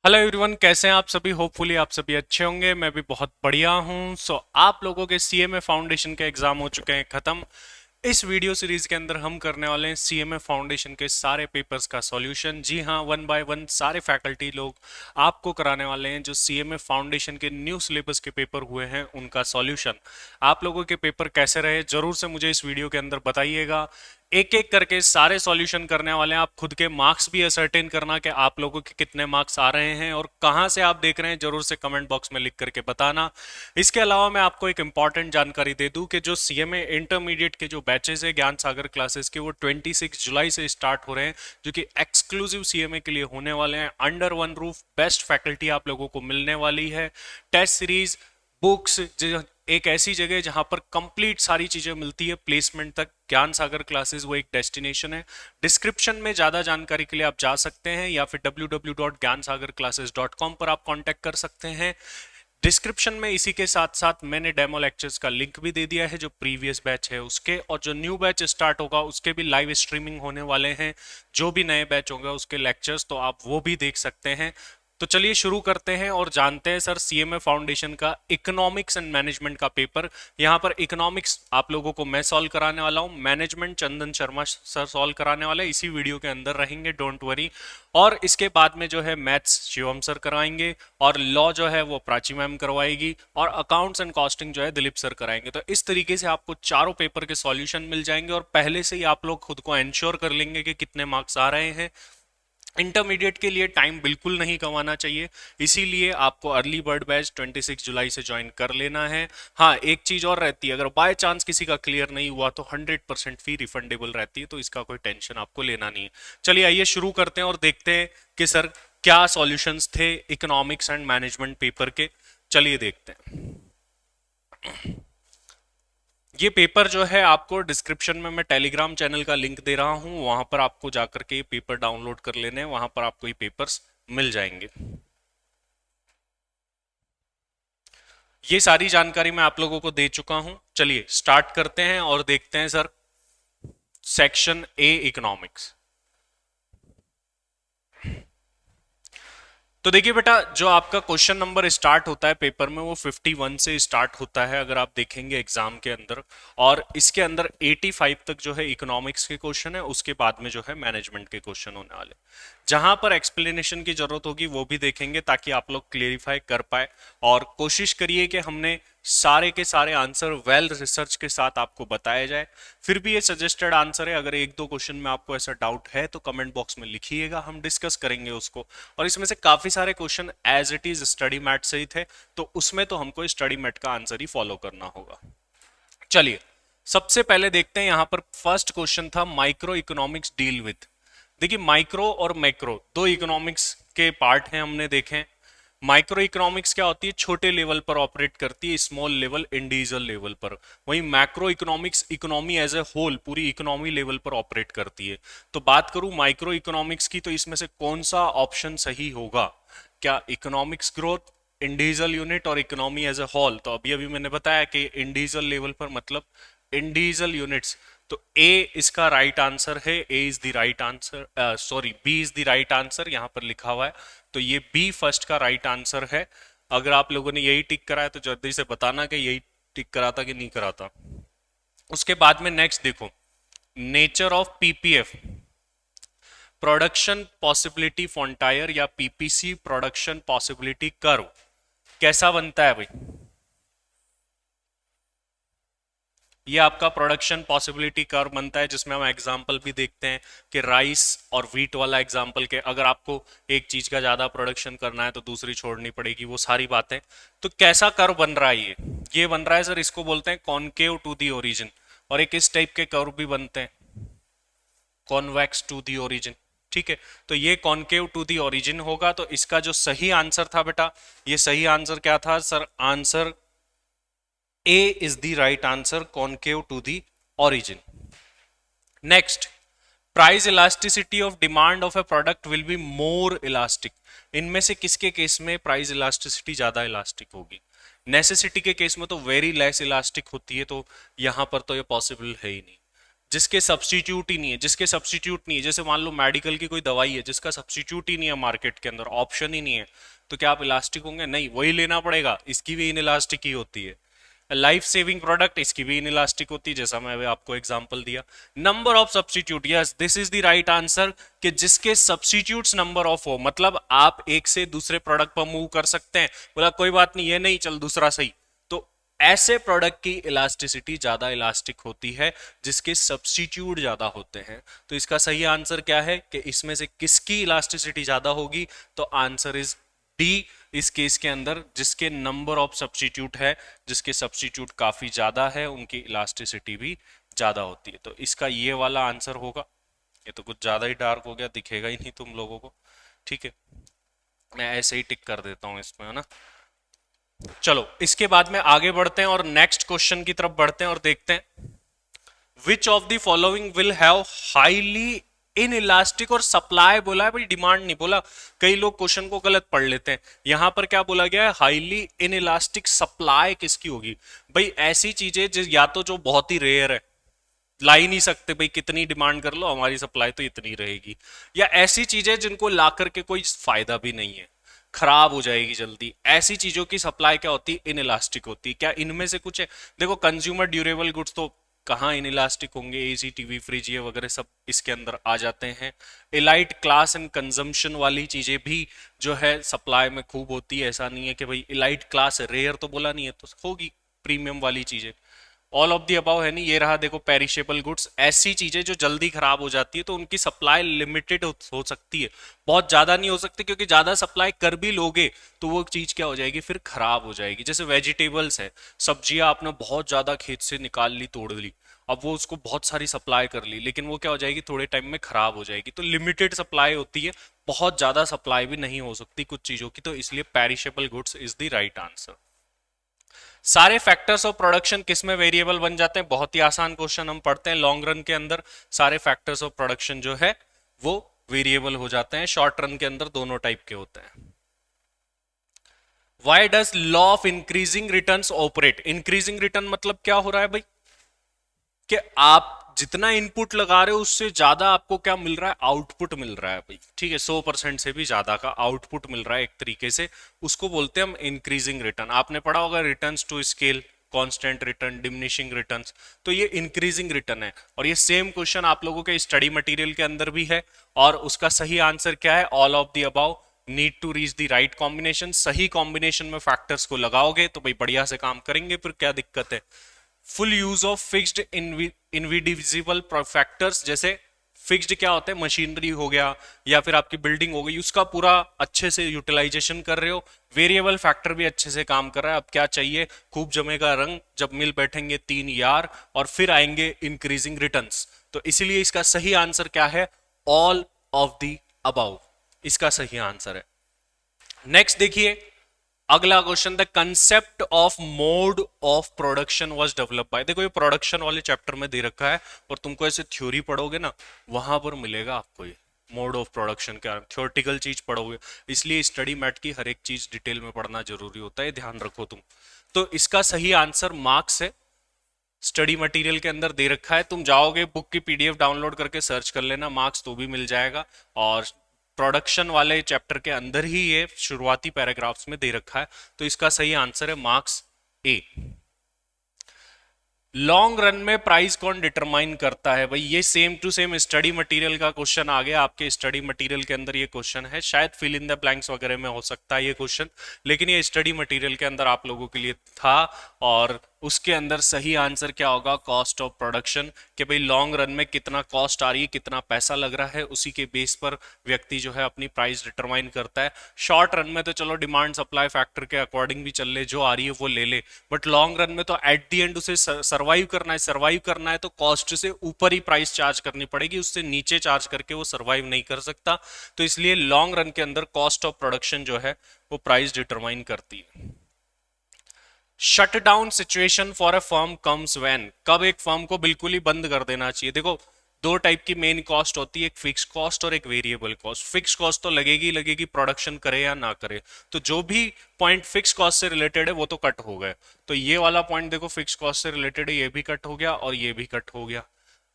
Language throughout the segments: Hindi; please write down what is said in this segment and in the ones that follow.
हेलो एवरीवन, कैसे हैं आप सभी। होपफुली आप सभी अच्छे होंगे। मैं भी बहुत बढ़िया हूं। आप लोगों के सीएमए फाउंडेशन के एग्जाम हो चुके हैं खत्म। इस वीडियो सीरीज के अंदर हम करने वाले हैं सीएमए फाउंडेशन के सारे पेपर्स का सॉल्यूशन। जी हाँ, वन बाय वन सारे फैकल्टी लोग आपको कराने वाले हैं जो सीएमए फाउंडेशन के न्यू सिलेबस के पेपर हुए हैं उनका सॉल्यूशन। आप लोगों के पेपर कैसे रहे जरूर से मुझे इस वीडियो के अंदर बताइएगा। एक एक करके सारे सॉल्यूशन करने वाले हैं। आप खुद के मार्क्स भी असर्टेन करना कि आप लोगों के कितने मार्क्स आ रहे हैं और कहां से आप देख रहे हैं, जरूर से कमेंट बॉक्स में लिख करके बताना। इसके अलावा मैं आपको एक इंपॉर्टेंट जानकारी दे दूं कि जो सीएमए इंटरमीडिएट के जो बैचेस है ज्ञान सागर क्लासेस के, वो 26 जुलाई से स्टार्ट हो रहे हैं, जो कि एक्सक्लूसिव सीएमए के लिए होने वाले हैं। Under one roof best faculty आप लोगों को मिलने वाली है। टेस्ट सीरीज, बुक्स, एक ऐसी जगह जहां पर कंप्लीट सारी चीजें मिलती है प्लेसमेंट तक। ज्ञान सागर क्लासेस वो एक डेस्टिनेशन है। डिस्क्रिप्शन में ज्यादा जानकारी के लिए आप जा सकते हैं या फिर www.gyansagarclasses.com पर आप कांटेक्ट कर सकते हैं। डिस्क्रिप्शन में इसी के साथ साथ मैंने डेमो लेक्चर्स का लिंक भी दे दिया है, जो प्रीवियस बैच है उसके, और जो न्यू बैच स्टार्ट होगा उसके भी लाइव स्ट्रीमिंग होने वाले हैं। जो भी नए बैच होंगे उसके लेक्चर्स तो आप वो भी देख सकते हैं। तो चलिए शुरू करते हैं और जानते हैं सर सीएमए फाउंडेशन का इकोनॉमिक्स एंड मैनेजमेंट का पेपर। यहाँ पर इकोनॉमिक्स आप लोगों को मैं सॉल्व कराने वाला हूँ, मैनेजमेंट चंदन शर्मा सर सॉल्व कराने वाले इसी वीडियो के अंदर रहेंगे, डोंट वरी। और इसके बाद में जो है मैथ्स शिवम सर कराएंगे, और लॉ जो है वो प्राची मैम करवाएगी, और अकाउंट्स एंड कॉस्टिंग जो है दिलीप सर कराएंगे। तो इस तरीके से आपको चारों पेपर के सॉल्यूशन मिल जाएंगे और पहले से ही आप लोग खुद को एंश्योर कर लेंगे कि कितने मार्क्स आ रहे हैं। इंटरमीडिएट के लिए टाइम बिल्कुल नहीं गंवाना चाहिए, इसीलिए आपको अर्ली बर्ड बैच 26 जुलाई से ज्वाइन कर लेना है। हाँ, एक चीज और रहती है, अगर बाय चांस किसी का क्लियर नहीं हुआ तो 100% फी रिफंडेबल रहती है, तो इसका कोई टेंशन आपको लेना नहीं है। चलिए आइए शुरू करते हैं और देखते हैं कि सर क्या सॉल्यूशंस थे इकोनॉमिक्स एंड मैनेजमेंट पेपर के। चलिए देखते हैं। ये पेपर जो है आपको डिस्क्रिप्शन में मैं टेलीग्राम चैनल का लिंक दे रहा हूं, वहां पर आपको जाकर के ये पेपर डाउनलोड कर लेने हैं, वहां पर आपको ये पेपर्स मिल जाएंगे। ये सारी जानकारी मैं आप लोगों को दे चुका हूं। चलिए स्टार्ट करते हैं और देखते हैं सर सेक्शन ए इकोनॉमिक्स। तो देखिए बेटा, जो आपका क्वेश्चन नंबर स्टार्ट होता है पेपर में वो 51 से स्टार्ट होता है, अगर आप देखेंगे एग्जाम के अंदर। और इसके अंदर 85 तक जो है इकोनॉमिक्स के क्वेश्चन है, उसके बाद में जो है मैनेजमेंट के क्वेश्चन होने वाले। जहां पर एक्सप्लेनेशन की जरूरत होगी वो भी देखेंगे ताकि आप लोग क्लेरिफाई कर पाए। और कोशिश करिए कि हमने सारे के सारे आंसर वेल रिसर्च के साथ आपको बताया जाए। फिर भी ये सजेस्टेड आंसर है, अगर एक दो क्वेश्चन में आपको ऐसा डाउट है तो कमेंट बॉक्स में लिखिएगा, हम डिस्कस करेंगे उसको। और इसमें से काफी सारे question as it is study mat से ही थे, तो उसमें तो हमको स्टडी मैट का आंसर ही फॉलो करना होगा। चलिए सबसे पहले देखते हैं, यहां पर फर्स्ट क्वेश्चन था माइक्रो इकोनॉमिक्स डील विथ। देखिए माइक्रो और मैक्रो दो इकोनॉमिक्स के पार्ट हैं, हमने देखे। माइक्रो इकोनॉमिक्स क्या होती है, छोटे लेवल पर ऑपरेट करती है, स्मॉल लेवल इंडिविजुअल लेवल पर। वहीं macro economics economy as a whole पूरी इकोनॉमी लेवल पर ऑपरेट करती है। तो बात करूं माइक्रो इकोनॉमिक्स की, तो इसमें से कौन सा ऑप्शन सही होगा? क्या इकोनॉमिक्स ग्रोथ, इंडिविजुअल यूनिट और इकोनॉमी एज ए होल? तो अभी अभी मैंने बताया कि इंडिविजुअल लेवल पर मतलब इंडिविजुअल यूनिट्स। तो ए इसका राइट आंसर है, A is the right answer, sorry B is the right answer यहां पर लिखा हुआ है। तो ये बी फर्स्ट का राइट आंसर है। अगर आप लोगों ने यही टिक करा है तो जल्दी से बताना कि यही टिक कराता कि नहीं कराता। उसके बाद में नेक्स्ट देखो, nature of PPF, production possibility frontier या पीपीसी प्रोडक्शन पॉसिबिलिटी कर्व, कैसा बनता है भाई? ये आपका प्रोडक्शन पॉसिबिलिटी कर्व बनता है, जिसमें हम एग्जांपल भी देखते हैं कि राइस और वीट वाला एग्जांपल के, अगर आपको एक चीज का ज्यादा प्रोडक्शन करना है तो दूसरी छोड़नी पड़ेगी, वो सारी बातें। तो कैसा कर्व बन रहा है ये बन रहा है सर, इसको बोलते हैं कॉनकेव टू दी ओरिजिन। और एक इस टाइप के कर्व भी बनते हैं, कॉन्वेक्स टू दी ओरिजिन। ठीक है, तो ये कॉनकेव टू दी ओरिजिन होगा। तो इसका जो सही आंसर था बेटा, ये सही आंसर क्या था sir? Answer A is the right answer, concave to the origin. Next, price elasticity of demand of a product will be more elastic. इनमें से किसके केस में प्राइस इलास्टिसिटी ज्यादा इलास्टिक होगी? नेसेसिटी के केस में तो वेरी लेस इलास्टिक होती है, तो यहां पर तो ये पॉसिबल है ही नहीं। जिसके सब्स्टिट्यूट ही नहीं है, जिसके सब्स्टिट्यूट नहीं है, जैसे मान लो मेडिकल की कोई दवाई है जिसका सब्स्टिट्यूट ही नहीं है मार्केट के अंदर, ऑप्शन ही नहीं है, तो क्या आप इलास्टिक होंगे? नहीं, वही लेना पड़ेगा। इसकी भी इन इलास्टिक ही होती है। लाइफ सेविंग प्रोडक्ट, इसकी भी इन इलास्टिक होती है, जैसा मैं अभी आपको एग्जांपल दिया। Number of substitute, yes this is the right answer, कि जिसके सब्स्टिट्यूट्स नंबर ऑफ हो, मतलब आप एक से दूसरे प्रोडक्ट पर मूव कर सकते हैं। बोला कोई बात नहीं, ये नहीं, चल दूसरा सही। तो ऐसे प्रोडक्ट की इलास्टिसिटी ज्यादा इलास्टिक होती है जिसके सब्स्टिट्यूट ज्यादा होते हैं। तो इसका सही आंसर क्या है कि इसमें से किसकी इलास्टिसिटी ज्यादा होगी? तो आंसर इज डी। इस केस के अंदर जिसके नंबर ऑफ सब्स्टिट्यूट है, जिसके सब्स्टिट्यूट काफी ज्यादा है, उनकी इलास्टिसिटी भी ज्यादा होती है। तो इसका ये वाला आंसर होगा। ये तो कुछ ज्यादा ही डार्क हो गया, दिखेगा ही नहीं तुम लोगों को। ठीक है, मैं ऐसे ही टिक कर देता हूं इसमें, है ना। चलो इसके बाद में आगे बढ़ते हैं और नेक्स्ट क्वेश्चन की तरफ बढ़ते हैं और देखते हैं विच of the following will have highly in elastic, और सप्लाई बोला है भाई, डिमांड नहीं बोला। कई लोग क्वेश्चन को गलत पढ़ लेते हैं। यहां पर क्या बोला गया है? हाईली इन इलास्टिक सप्लाई किसकी होगी? भाई ऐसी चीजें या तो जो बहुत ही रेयर है, ला ही नहीं सकते भाई, कितनी डिमांड कर लो हमारी सप्लाई तो इतनी रहेगी, या ऐसी चीजें जिनको ला करके कोई फायदा भी नहीं है, खराब हो जाएगी जल्दी, ऐसी चीजों की सप्लाई क्या होती है? इन इलास्टिक होती है। क्या इनमें से कुछ है? देखो कंज्यूमर ड्यूरेबल गुड्स तो कहाँ इन इलास्टिक होंगे? एसी, टीवी, फ्रिज, ये वगैरह सब इसके अंदर आ जाते हैं। इलाइट क्लास एंड कंजम्पशन वाली चीजें भी जो है सप्लाई में खूब होती है। ऐसा नहीं है कि भाई इलाइट क्लास है, रेयर तो बोला नहीं है, तो होगी प्रीमियम वाली चीजें। ऑल ऑफ दी अबाउ है नहीं, ये रहा देखो पेरिशेबल गुड्स, ऐसी चीजें जो जल्दी खराब हो जाती है, तो उनकी सप्लाई लिमिटेड हो सकती है, बहुत ज्यादा नहीं हो सकती, क्योंकि ज्यादा सप्लाई कर भी लोगे तो वो चीज क्या हो जाएगी? फिर खराब हो जाएगी। जैसे वेजिटेबल्स है, सब्जियां आपने बहुत ज्यादा खेत से निकाल ली, तोड़ ली, अब वो उसको बहुत सारी सप्लाई कर ली, लेकिन वो क्या हो जाएगी? थोड़े टाइम में खराब हो जाएगी। तो लिमिटेड सप्लाई होती है, बहुत ज्यादा सप्लाई भी नहीं हो सकती कुछ चीजों की, तो इसलिए perishable goods is the right answer. सारे फैक्टर्स ऑफ प्रोडक्शन किस में वेरिएबल बन जाते हैं? बहुत ही आसान क्वेश्चन हम पढ़ते हैं लॉन्ग रन के अंदर। सारे फैक्टर्स ऑफ प्रोडक्शन जो है वो वेरिएबल हो जाते हैं। शॉर्ट रन के अंदर दोनों टाइप के होते हैं। Why does law of increasing returns operate? Increasing return मतलब क्या हो रहा है भाई? कि आप जितना इनपुट लगा रहे हो उससे ज्यादा आपको क्या मिल रहा है? आउटपुट मिल रहा है भाई। ठीक है, 100% से भी ज्यादा का आउटपुट मिल रहा है एक तरीके से, उसको बोलते हैं हम इंक्रीजिंग रिटर्न। आपने पढ़ा होगा returns to scale, constant return, diminishing returns, तो ये इंक्रीजिंग रिटर्न है। और ये सेम क्वेश्चन आप लोगों के स्टडी मटेरियल के अंदर भी है, और उसका सही आंसर क्या है? All of the above, need to reach the right combination. सही कॉम्बिनेशन में फैक्टर्स को लगाओगे तो भाई बढ़िया से काम करेंगे, फिर क्या दिक्कत है? Full use of fixed indivisible factors, जैसे फिक्स्ड क्या होता है? मशीनरी हो गया या फिर आपकी बिल्डिंग हो गई, उसका पूरा अच्छे से यूटिलाइजेशन कर रहे हो। वेरिएबल फैक्टर भी अच्छे से काम कर रहा है। अब क्या चाहिए? खूब जमेगा रंग जब मिल बैठेंगे तीन यार, और फिर आएंगे इंक्रीजिंग रिटर्न्स। तो इसीलिए इसका सही आंसर क्या है? ऑल ऑफ द अबाउ इसका सही आंसर है। नेक्स्ट देखिए अगला question, the concept of mode of production was developed by. देखो ये प्रोडक्शन वाले चैप्टर में दे रखा है, और तुमको ऐसे थ्योरी पढ़ोगे ना, वहां पर मिलेगा आपको ये मोड ऑफ प्रोडक्शन क्या, थ्योरेटिकल चीज पढ़ोगे। इसलिए स्टडी मैट की हर एक चीज डिटेल में पढ़ना जरूरी होता है, ध्यान रखो तुम। तो इसका सही आंसर मार्क्स है, स्टडी मटेरियल के अंदर दे रखा है। तुम जाओगे बुक की पीडीएफ डाउनलोड करके सर्च कर लेना, मार्क्स तो भी मिल जाएगा। और प्रोडक्शन वाले चैप्टर के अंदर ही ये शुरुआती पैराग्राफ्स में दे रखा है। तो इसका सही आंसर है मार्क्स ए। लॉन्ग रन में प्राइस कौन डिटरमाइन करता है? भाई ये same to same study material का क्वेश्चन आ गया। आपके स्टडी मटेरियल के अंदर ये क्वेश्चन है, शायद फिल इन द ब्लैंक्स वगैरह में हो सकता है ये क्वेश्चन, लेकिन ये स्टडी मटेरियल के अंदर आप लोगों के लिए था। और उसके अंदर सही आंसर क्या होगा? कॉस्ट ऑफ प्रोडक्शन, कि भाई लॉन्ग रन में कितना कॉस्ट आ रही है, कितना पैसा लग रहा है, उसी के बेस पर व्यक्ति जो है अपनी प्राइस डिटरमाइन करता है। शॉर्ट रन में तो चलो डिमांड सप्लाई फैक्टर के अकॉर्डिंग भी चल ले, जो आ रही है वो ले ले, बट लॉन्ग रन में तो एट दी एंड उसे सर्वाइव करना है। सर्वाइव करना है तो कॉस्ट से ऊपर ही प्राइस चार्ज करनी पड़ेगी, उससे नीचे चार्ज करके वो सर्वाइव नहीं कर सकता। तो इसलिए लॉन्ग रन के अंदर कॉस्ट ऑफ प्रोडक्शन जो है वो प्राइस डिटरमाइन करती है। Shut down situation for a firm comes when, कब एक फर्म को बिल्कुल ही बंद कर देना चाहिए? देखो दो टाइप की मेन कॉस्ट होती है, एक फिक्स कॉस्ट और एक वेरिएबल कॉस्ट। फिक्स कॉस्ट तो लगेगी लगेगी, प्रोडक्शन करे या ना करे, तो जो भी पॉइंट फिक्स कॉस्ट से रिलेटेड है वो तो कट हो गए। तो ये वाला पॉइंट देखो फिक्स कॉस्ट से रिलेटेड है, ये भी कट हो गया और ये भी कट हो गया।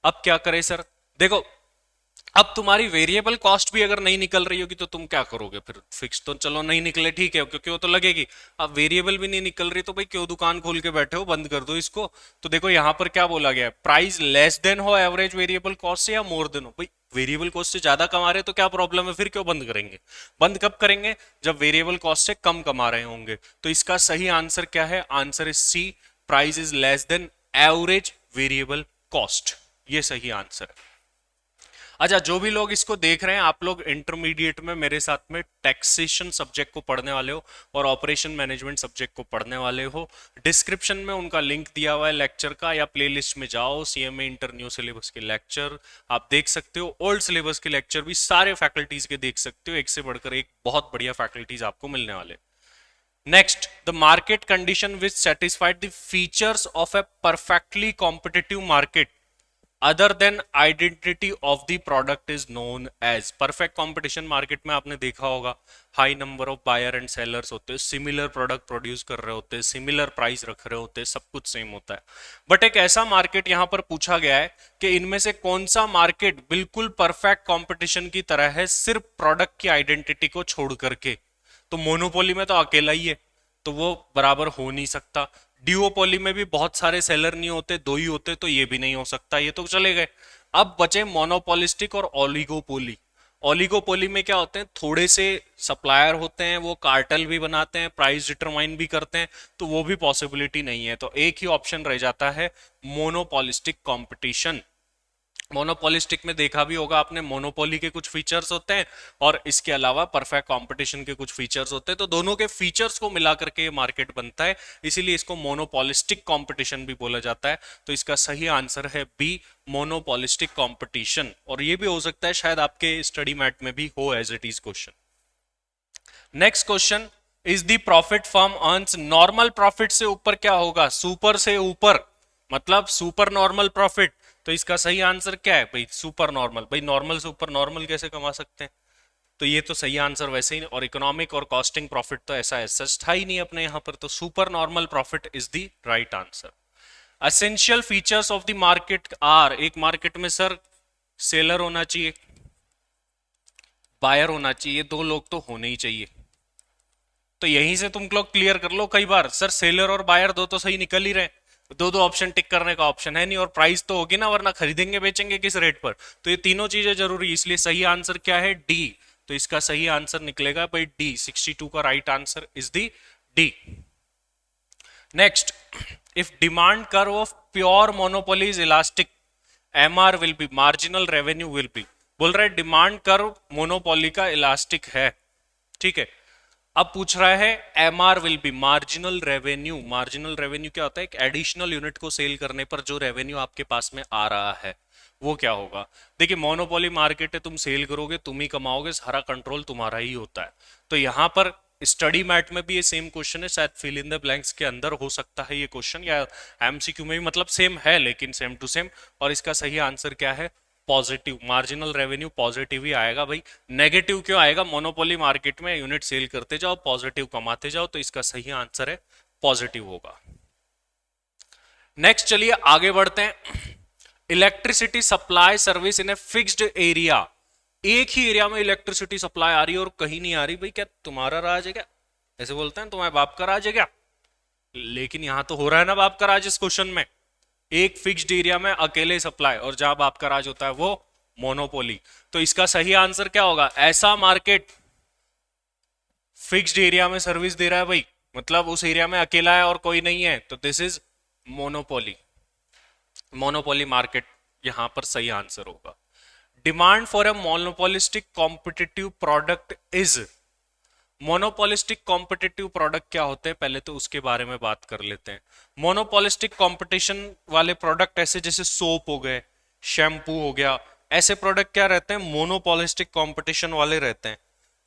अब क्या करें सर? देखो, अब तुम्हारी वेरिएबल कॉस्ट भी अगर नहीं निकल रही होगी तो तुम क्या करोगे फिर? फिक्स तो चलो नहीं निकले, ठीक है, क्योंकि वो तो लगेगी। अब वेरिएबल भी नहीं निकल रही तो भाई क्यों दुकान खोल के बैठे हो, बंद कर दो इसको। तो देखो यहाँ पर क्या बोला गया है, प्राइस लेस देन हो एवरेज वेरिएबल कॉस्ट से या मोर देन हो। भाई वेरिएबल कॉस्ट से ज्यादा कमा रहे तो क्या प्रॉब्लम है, फिर क्यों बंद करेंगे? बंद कब करेंगे? जब वेरिएबल कॉस्ट से कम कमा रहे होंगे। तो इसका सही आंसर क्या है? Answer is C, price is less than average variable cost. ये सही आंसर है। अच्छा, जो भी लोग इसको देख रहे हैं, आप लोग इंटरमीडिएट में मेरे साथ में टैक्सेशन सब्जेक्ट को पढ़ने वाले हो और ऑपरेशन मैनेजमेंट सब्जेक्ट को पढ़ने वाले हो। डिस्क्रिप्शन में उनका लिंक दिया हुआ है लेक्चर का, या प्लेलिस्ट में जाओ, सीएमए इंटर न्यू सिलेबस के लेक्चर आप देख सकते हो। ओल्ड सिलेबस के लेक्चर भी सारे फैकल्टीज के देख सकते हो, एक से बढ़कर एक बहुत बढ़िया फैकल्टीज आपको मिलने वाले। Next, the market condition which satisfied the features of a perfectly competitive market other than identity of the product is known as. Perfect competition market में आपने देखा होगा, high number of buyer and sellers होते हैं, सिमिलर प्रोडक्ट प्रोड्यूस कर रहे होते हैं, सिमिलर प्राइस रख रहे होते हैं, सब कुछ सेम होता है। बट एक ऐसा मार्केट यहां पर पूछा गया है कि इनमें से कौन सा मार्केट बिल्कुल परफेक्ट कंपटीशन की तरह है, सिर्फ प्रोडक्ट की आइडेंटिटी को छोड़ करके। तो मोनोपोली में तो अकेला ही है, तो वो बराबर हो नहीं सकता। ड्यूओपोली में भी बहुत सारे सेलर नहीं होते, दो ही होते, तो ये भी नहीं हो सकता, ये तो चले गए। अब बचे मोनोपोलिस्टिक और ओलिगोपोली। ओलिगोपोली में क्या होते हैं, थोड़े से सप्लायर होते हैं, वो कार्टेल भी बनाते हैं, प्राइस डिटरमाइन भी करते हैं, तो वो भी पॉसिबिलिटी नहीं है। तो एक ही ऑप्शन रह जाता है, मोनोपोलिस्टिक कंपटीशन। मोनोपोलिस्टिक में देखा भी होगा आपने, मोनोपोली के कुछ फीचर्स होते हैं और इसके अलावा परफेक्ट कंपटीशन के कुछ फीचर्स होते हैं, तो दोनों के फीचर्स को मिला करके ये मार्केट बनता है, इसीलिए इसको मोनोपोलिस्टिक कंपटीशन भी बोला जाता है। तो इसका सही आंसर है बी, मोनोपोलिस्टिक कंपटीशन। और ये भी हो सकता है शायद आपके स्टडी मैट में भी हो as it is question. Next question, is the profit firm earns. Normal profit से ऊपर क्या होगा? सुपर से ऊपर, मतलब सुपर नॉर्मल प्रॉफिट। तो इसका सही आंसर क्या है भाई? Super normal. भाई नॉर्मल से ऊपर नॉर्मल कैसे कमा सकते हैं? तो ये तो सही आंसर वैसे ही, और इकोनॉमिक और कॉस्टिंग प्रॉफिट तो ऐसा सच था ही नहीं अपने यहां पर, तो super normal profit is the right answer. Essential features of the market are. एक मार्केट में सर सेलर होना चाहिए, बायर होना चाहिए, दो लोग तो होने ही चाहिए। तो यहीं से तुम लोग क्लियर कर लो, कई बार सर सेलर और बायर दो तो सही निकल ही रहे, दो दो ऑप्शन टिक करने का ऑप्शन है नहीं, और प्राइस तो होगी ना, वरना खरीदेंगे बेचेंगे किस रेट पर। तो ये तीनों चीजें जरूरी, इसलिए सही आंसर क्या है? डी। तो इसका सही आंसर निकलेगा भाई डी, 62 का right answer is the D. Next, if demand curve of pure monopoly is elastic, MR will be, marginal revenue will be. बोल रहा है डिमांड कर्व मोनोपोली का इलास्टिक है, ठीक है। अब पूछ रहा है MR will be, marginal revenue. Marginal revenue क्या होता है? एक एडिशनल यूनिट को सेल करने पर जो रेवेन्यू आपके पास में आ रहा है वो क्या होगा? देखिए मोनोपोली मार्केट है, तुम सेल करोगे तुम ही कमाओगे, सारा कंट्रोल तुम्हारा ही होता है। तो यहां पर स्टडी मैट में भी ये सेम क्वेश्चन है, शायद फिल इन द ब्लैंक्स के अंदर हो सकता है ये क्वेश्चन, या एमसीक्यू में भी, मतलब सेम है लेकिन सेम टू सेम। और इसका सही आंसर क्या है? पॉजिटिव। मार्जिनल रेवेन्यू पॉजिटिव ही आएगा भाई, नेगेटिव क्यों आएगा? मोनोपोली मार्केट में यूनिट सेल करते जाओ, पॉजिटिव कमाते जाओ, तो इसका सही आंसर है पॉजिटिव होगा। नेक्स्ट चलिए आगे बढ़ते हैं। Electricity supply service in a fixed area. एक ही एरिया में इलेक्ट्रिसिटी सप्लाई आ रही है और कहीं नहीं आ रही। भाई क्या तुम्हारा राज है क्या? ऐसे बोलते हैं तुम्हारे बाप का राज है क्या? लेकिन यहां तो हो रहा है ना बाप का राज इस क्वेश्चन में। एक फिक्स्ड एरिया में अकेले सप्लाई, और जहां बाप का राज होता है वो मोनोपोली। तो इसका सही आंसर क्या होगा? ऐसा मार्केट फिक्स्ड एरिया में सर्विस दे रहा है भाई, मतलब उस एरिया में अकेला है और कोई नहीं है, तो this is monopoly. Monopoly market यहां पर सही आंसर होगा। Demand for a monopolistic competitive product is. Monopolistic competitive product क्या होते हैं, पहले तो उसके बारे में बात कर लेते हैं। मोनोपोलिस्टिक कंपटीशन वाले प्रोडक्ट ऐसे जैसे सोप हो गए, शैम्पू हो गया, ऐसे प्रोडक्ट क्या रहते हैं? मोनोपोलिस्टिक कंपटीशन वाले रहते हैं,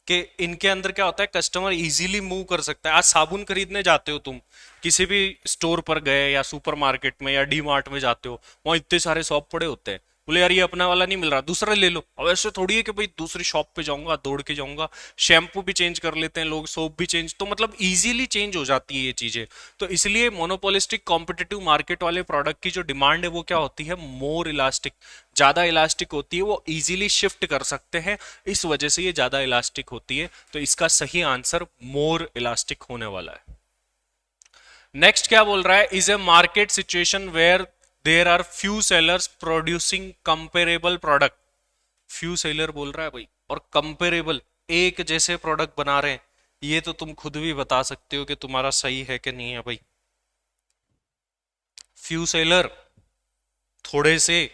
कि इनके अंदर क्या होता है, कस्टमर इजीली मूव कर सकता है। आज साबुन खरीदने जाते हो तुम, किसी भी स्टोर पर गए या सुपरमार्केट में या डी मार्ट में जाते हो, वहां इतने सारे शॉप पड़े होते हैं, बोले यार ये अपना वाला नहीं मिल रहा, दूसरा ले लो। अब ऐसे थोड़ी है कि भाई दूसरी शॉप पे जाऊंगा, दौड़ के जाऊंगा। शैम्पू भी चेंज कर लेते हैं लोग, सोप भी चेंज, तो मतलब इजीली चेंज हो जाती है ये चीजें। तो इसलिए मोनोपोलिस्टिक कॉम्पिटिटिव मार्केट वाले प्रोडक्ट की जो डिमांड है वो क्या होती है, मोर इलास्टिक, ज्यादा इलास्टिक होती है, वो इजीली शिफ्ट कर सकते हैं, इस वजह से ये ज्यादा इलास्टिक होती है। तो इसका सही आंसर मोर इलास्टिक होने वाला है। नेक्स्ट क्या बोल रहा है, is a market situation where there are few sellers producing comparable product. Few seller बोल रहा है भाई, और कंपेरेबल, एक जैसे प्रोडक्ट बना रहे हैं। ये तो तुम खुद भी बता सकते हो कि तुम्हारा सही है कि नहीं है भाई। फ्यू सेलर, थोड़े से,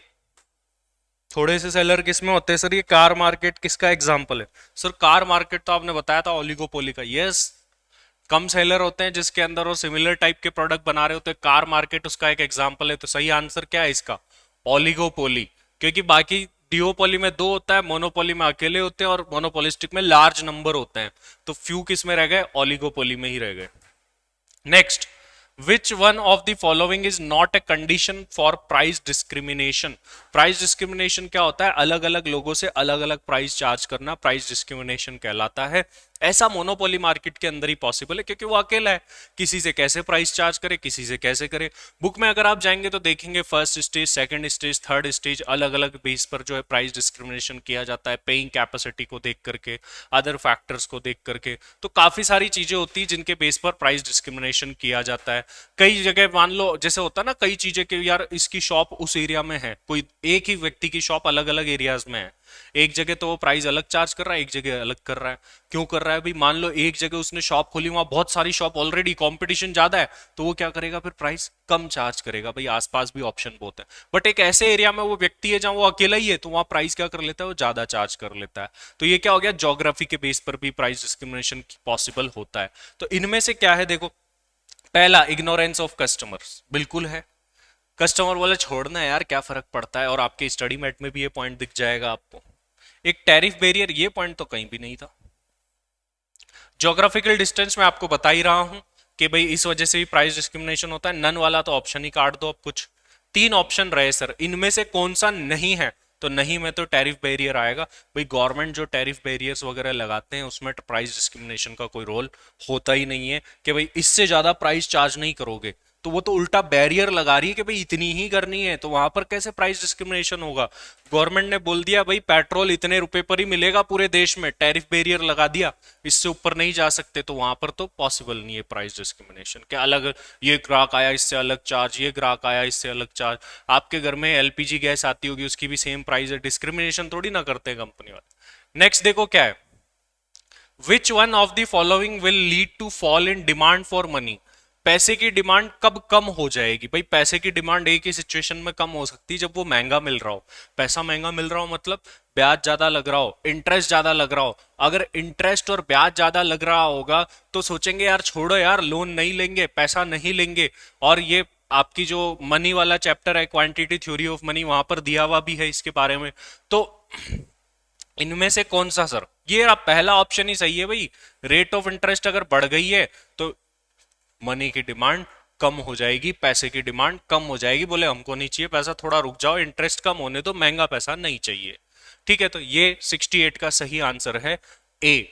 थोड़े से सेलर किस में होते हैं सर, ये कार मार्केट किसका एग्जांपल है सर? कार मार्केट तो आपने बताया था ओलिगोपोली का। यस, कम सेलर होते हैं जिसके अंदर वो सिमिलर टाइप के प्रोडक्ट बना रहे होते हैं, कार मार्केट उसका एक एग्जांपल है। तो सही आंसर क्या है इसका, ओलिगोपोली। क्योंकि बाकी डिओपोली में दो होता है, मोनोपोली में अकेले होते हैं, और मोनोपोलिस्टिक में लार्ज नंबर होते हैं। तो फ्यू किस में रह गए, ओलिगोपोली में ही रह गए। Next, which one of the following is not a condition for price discrimination. Price discrimination क्या होता है, अलग अलग लोगों से अलग अलग प्राइस चार्ज करना, प्राइस डिस्क्रिमिनेशन कहलाता है। ऐसा मोनोपोली मार्केट के अंदर ही पॉसिबल है, क्योंकि वो अकेला है, किसी से कैसे प्राइस चार्ज करे, किसी से कैसे करे। बुक में अगर आप जाएंगे तो देखेंगे first stage, second stage, third stage, अलग अलग बेस पर जो है प्राइस डिस्क्रिमिनेशन किया जाता है, पेइंग कैपेसिटी को देख करके, अदर फैक्टर्स को देख करके। तो काफी सारी चीजें होती है जिनके बेस पर प्राइस डिस्क्रिमिनेशन किया जाता है। कई जगह मान लो जैसे होता है ना, कई चीजें कि यार इसकी शॉप उस एरिया में है, कोई एक ही व्यक्ति की शॉप अलग अलग एरियाज में है, एक जगह तो वो प्राइस अलग चार्ज कर रहा है, एक जगह अलग कर रहा है। क्यों कर रहा है भाई, मान लो एक जगह उसने शॉप खोली, वहां बहुत सारी शॉप ऑलरेडी, कंपटीशन ज्यादा है, तो वो क्या करेगा, फिर प्राइस कम चार्ज करेगा भाई, आसपास भी ऑप्शन बहुत है। बट एक ऐसे एरिया में वो व्यक्ति है जहां वो अकेला ही है, तो वहां प्राइस क्या कर लेता है, वो ज्यादा चार्ज कर लेता है। तो ये क्या हो गया, ज्योग्राफी के बेस पर भी प्राइस डिस्क्रिमिनेशन पॉसिबल होता है। तो इनमें से क्या है, देखो पहला, इग्नोरेंस ऑफ कस्टमर्स, बिल्कुल है। कस्टमर बोले छोड़ना है यार, क्या फर्क पड़ता है, और आपके स्टडी मेट में भी ये पॉइंट दिख जाएगा आपको। एक टैरिफ बैरियर, ये पॉइंट तो कहीं भी नहीं था। ज्योग्राफिकल डिस्टेंस में आपको बता ही रहा हूं कि भाई इस वजह से भी प्राइस डिस्क्रिमिनेशन होता है। नन वाला तो ऑप्शन ही काट दो अब कुछ। तीन ऑप्शन रहे सर, इनमें से कौन सा नहीं है, तो नहीं में तो टैरिफ बैरियर आएगा भाई। गवर्नमेंट जो टैरिफ बैरियर्स वगैरह लगाते हैं उसमें प्राइस डिस्क्रिमिनेशन का कोई रोल होता ही नहीं है कि भाई इससे ज्यादा प्राइस चार्ज नहीं करोगे। तो वो तो उल्टा बैरियर लगा रही है कि भाई इतनी ही करनी है, तो वहां पर कैसे प्राइस डिस्क्रिमिनेशन होगा। गवर्नमेंट ने बोल दिया भाई पेट्रोल इतने रुपए पर ही मिलेगा पूरे देश में, टैरिफ बैरियर लगा दिया, इससे ऊपर नहीं जा सकते, तो वहां पर तो पॉसिबल नहीं है प्राइस डिस्क्रिमिनेशन के। अलग ये ग्राहक आया इससे अलग चार्ज, ये ग्राहक आया इससे अलग चार्ज। आपके घर में एलपीजी गैस आती होगी, उसकी भी सेम प्राइस है, डिस्क्रिमिनेशन थोड़ी ना करते हैं कंपनी वाले। नेक्स्ट देखो क्या है, which one of the following will lead to fall in demand for money. पैसे की डिमांड कब कम हो जाएगी भाई, पैसे की डिमांड एक ही सिचुएशन में कम हो सकती है, जब वो महंगा मिल रहा हो। पैसा महंगा मिल रहा हो मतलब ब्याज ज्यादा लग रहा हो, इंटरेस्ट ज्यादा लग रहा हो। अगर इंटरेस्ट और ब्याज ज्यादा लग रहा होगा तो सोचेंगे यार छोड़ो यार, लोन नहीं लेंगे, पैसा नहीं लेंगे। और ये आपकी जो मनी वाला चैप्टर है, क्वांटिटी थ्योरी ऑफ मनी, वहां पर दिया हुआ भी है इसके बारे में। तो इनमें से कौन सा सर, ये आप पहला ऑप्शन ही सही है भाई। रेट ऑफ इंटरेस्ट अगर बढ़ गई है तो मनी की डिमांड कम हो जाएगी, पैसे की डिमांड कम हो जाएगी। बोले हमको नहीं चाहिए पैसा, थोड़ा रुक जाओ, इंटरेस्ट कम होने दो, महंगा पैसा नहीं चाहिए। ठीक है, तो ये 68 का सही आंसर है A.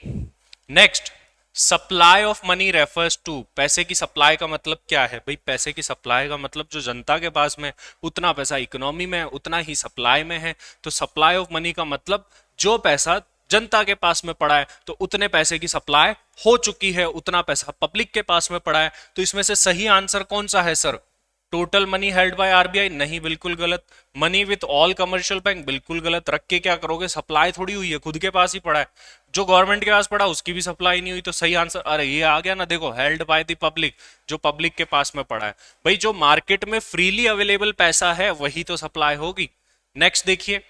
Next, supply of money refers to, पैसे की सप्लाई का मतलब क्या है भाई, पैसे की सप्लाई का मतलब जो जनता के पास में उतना पैसा इकोनॉमी में है, उतना ही सप्लाई में है। तो सप्लाई ऑफ मनी का मतलब जो पैसा जनता के पास में पड़ा है, तो उतने पैसे की सप्लाई हो चुकी है, उतना पैसा पब्लिक के पास में पड़ा है। तो इसमें से सही आंसर कौन सा है sir, total money held by RBI, नहीं बिल्कुल गलत। Money with all commercial bank, बिल्कुल गलत। रख के क्या करोगे, सप्लाई थोड़ी हुई है, खुद के पास ही पड़ा है। जो गवर्नमेंट के पास पड़ा उसकी भी सप्लाई नहीं हुई, तो सही आंसर, अरे ये आ गया ना, देखो हेल्ड बाय द पब्लिक, जो पब्लिक के पास में पड़ा है। भाई जो मार्केट में फ्रीली अवेलेबल पैसा है वही तो सप्लाई होगी। नेक्स्ट देखिए,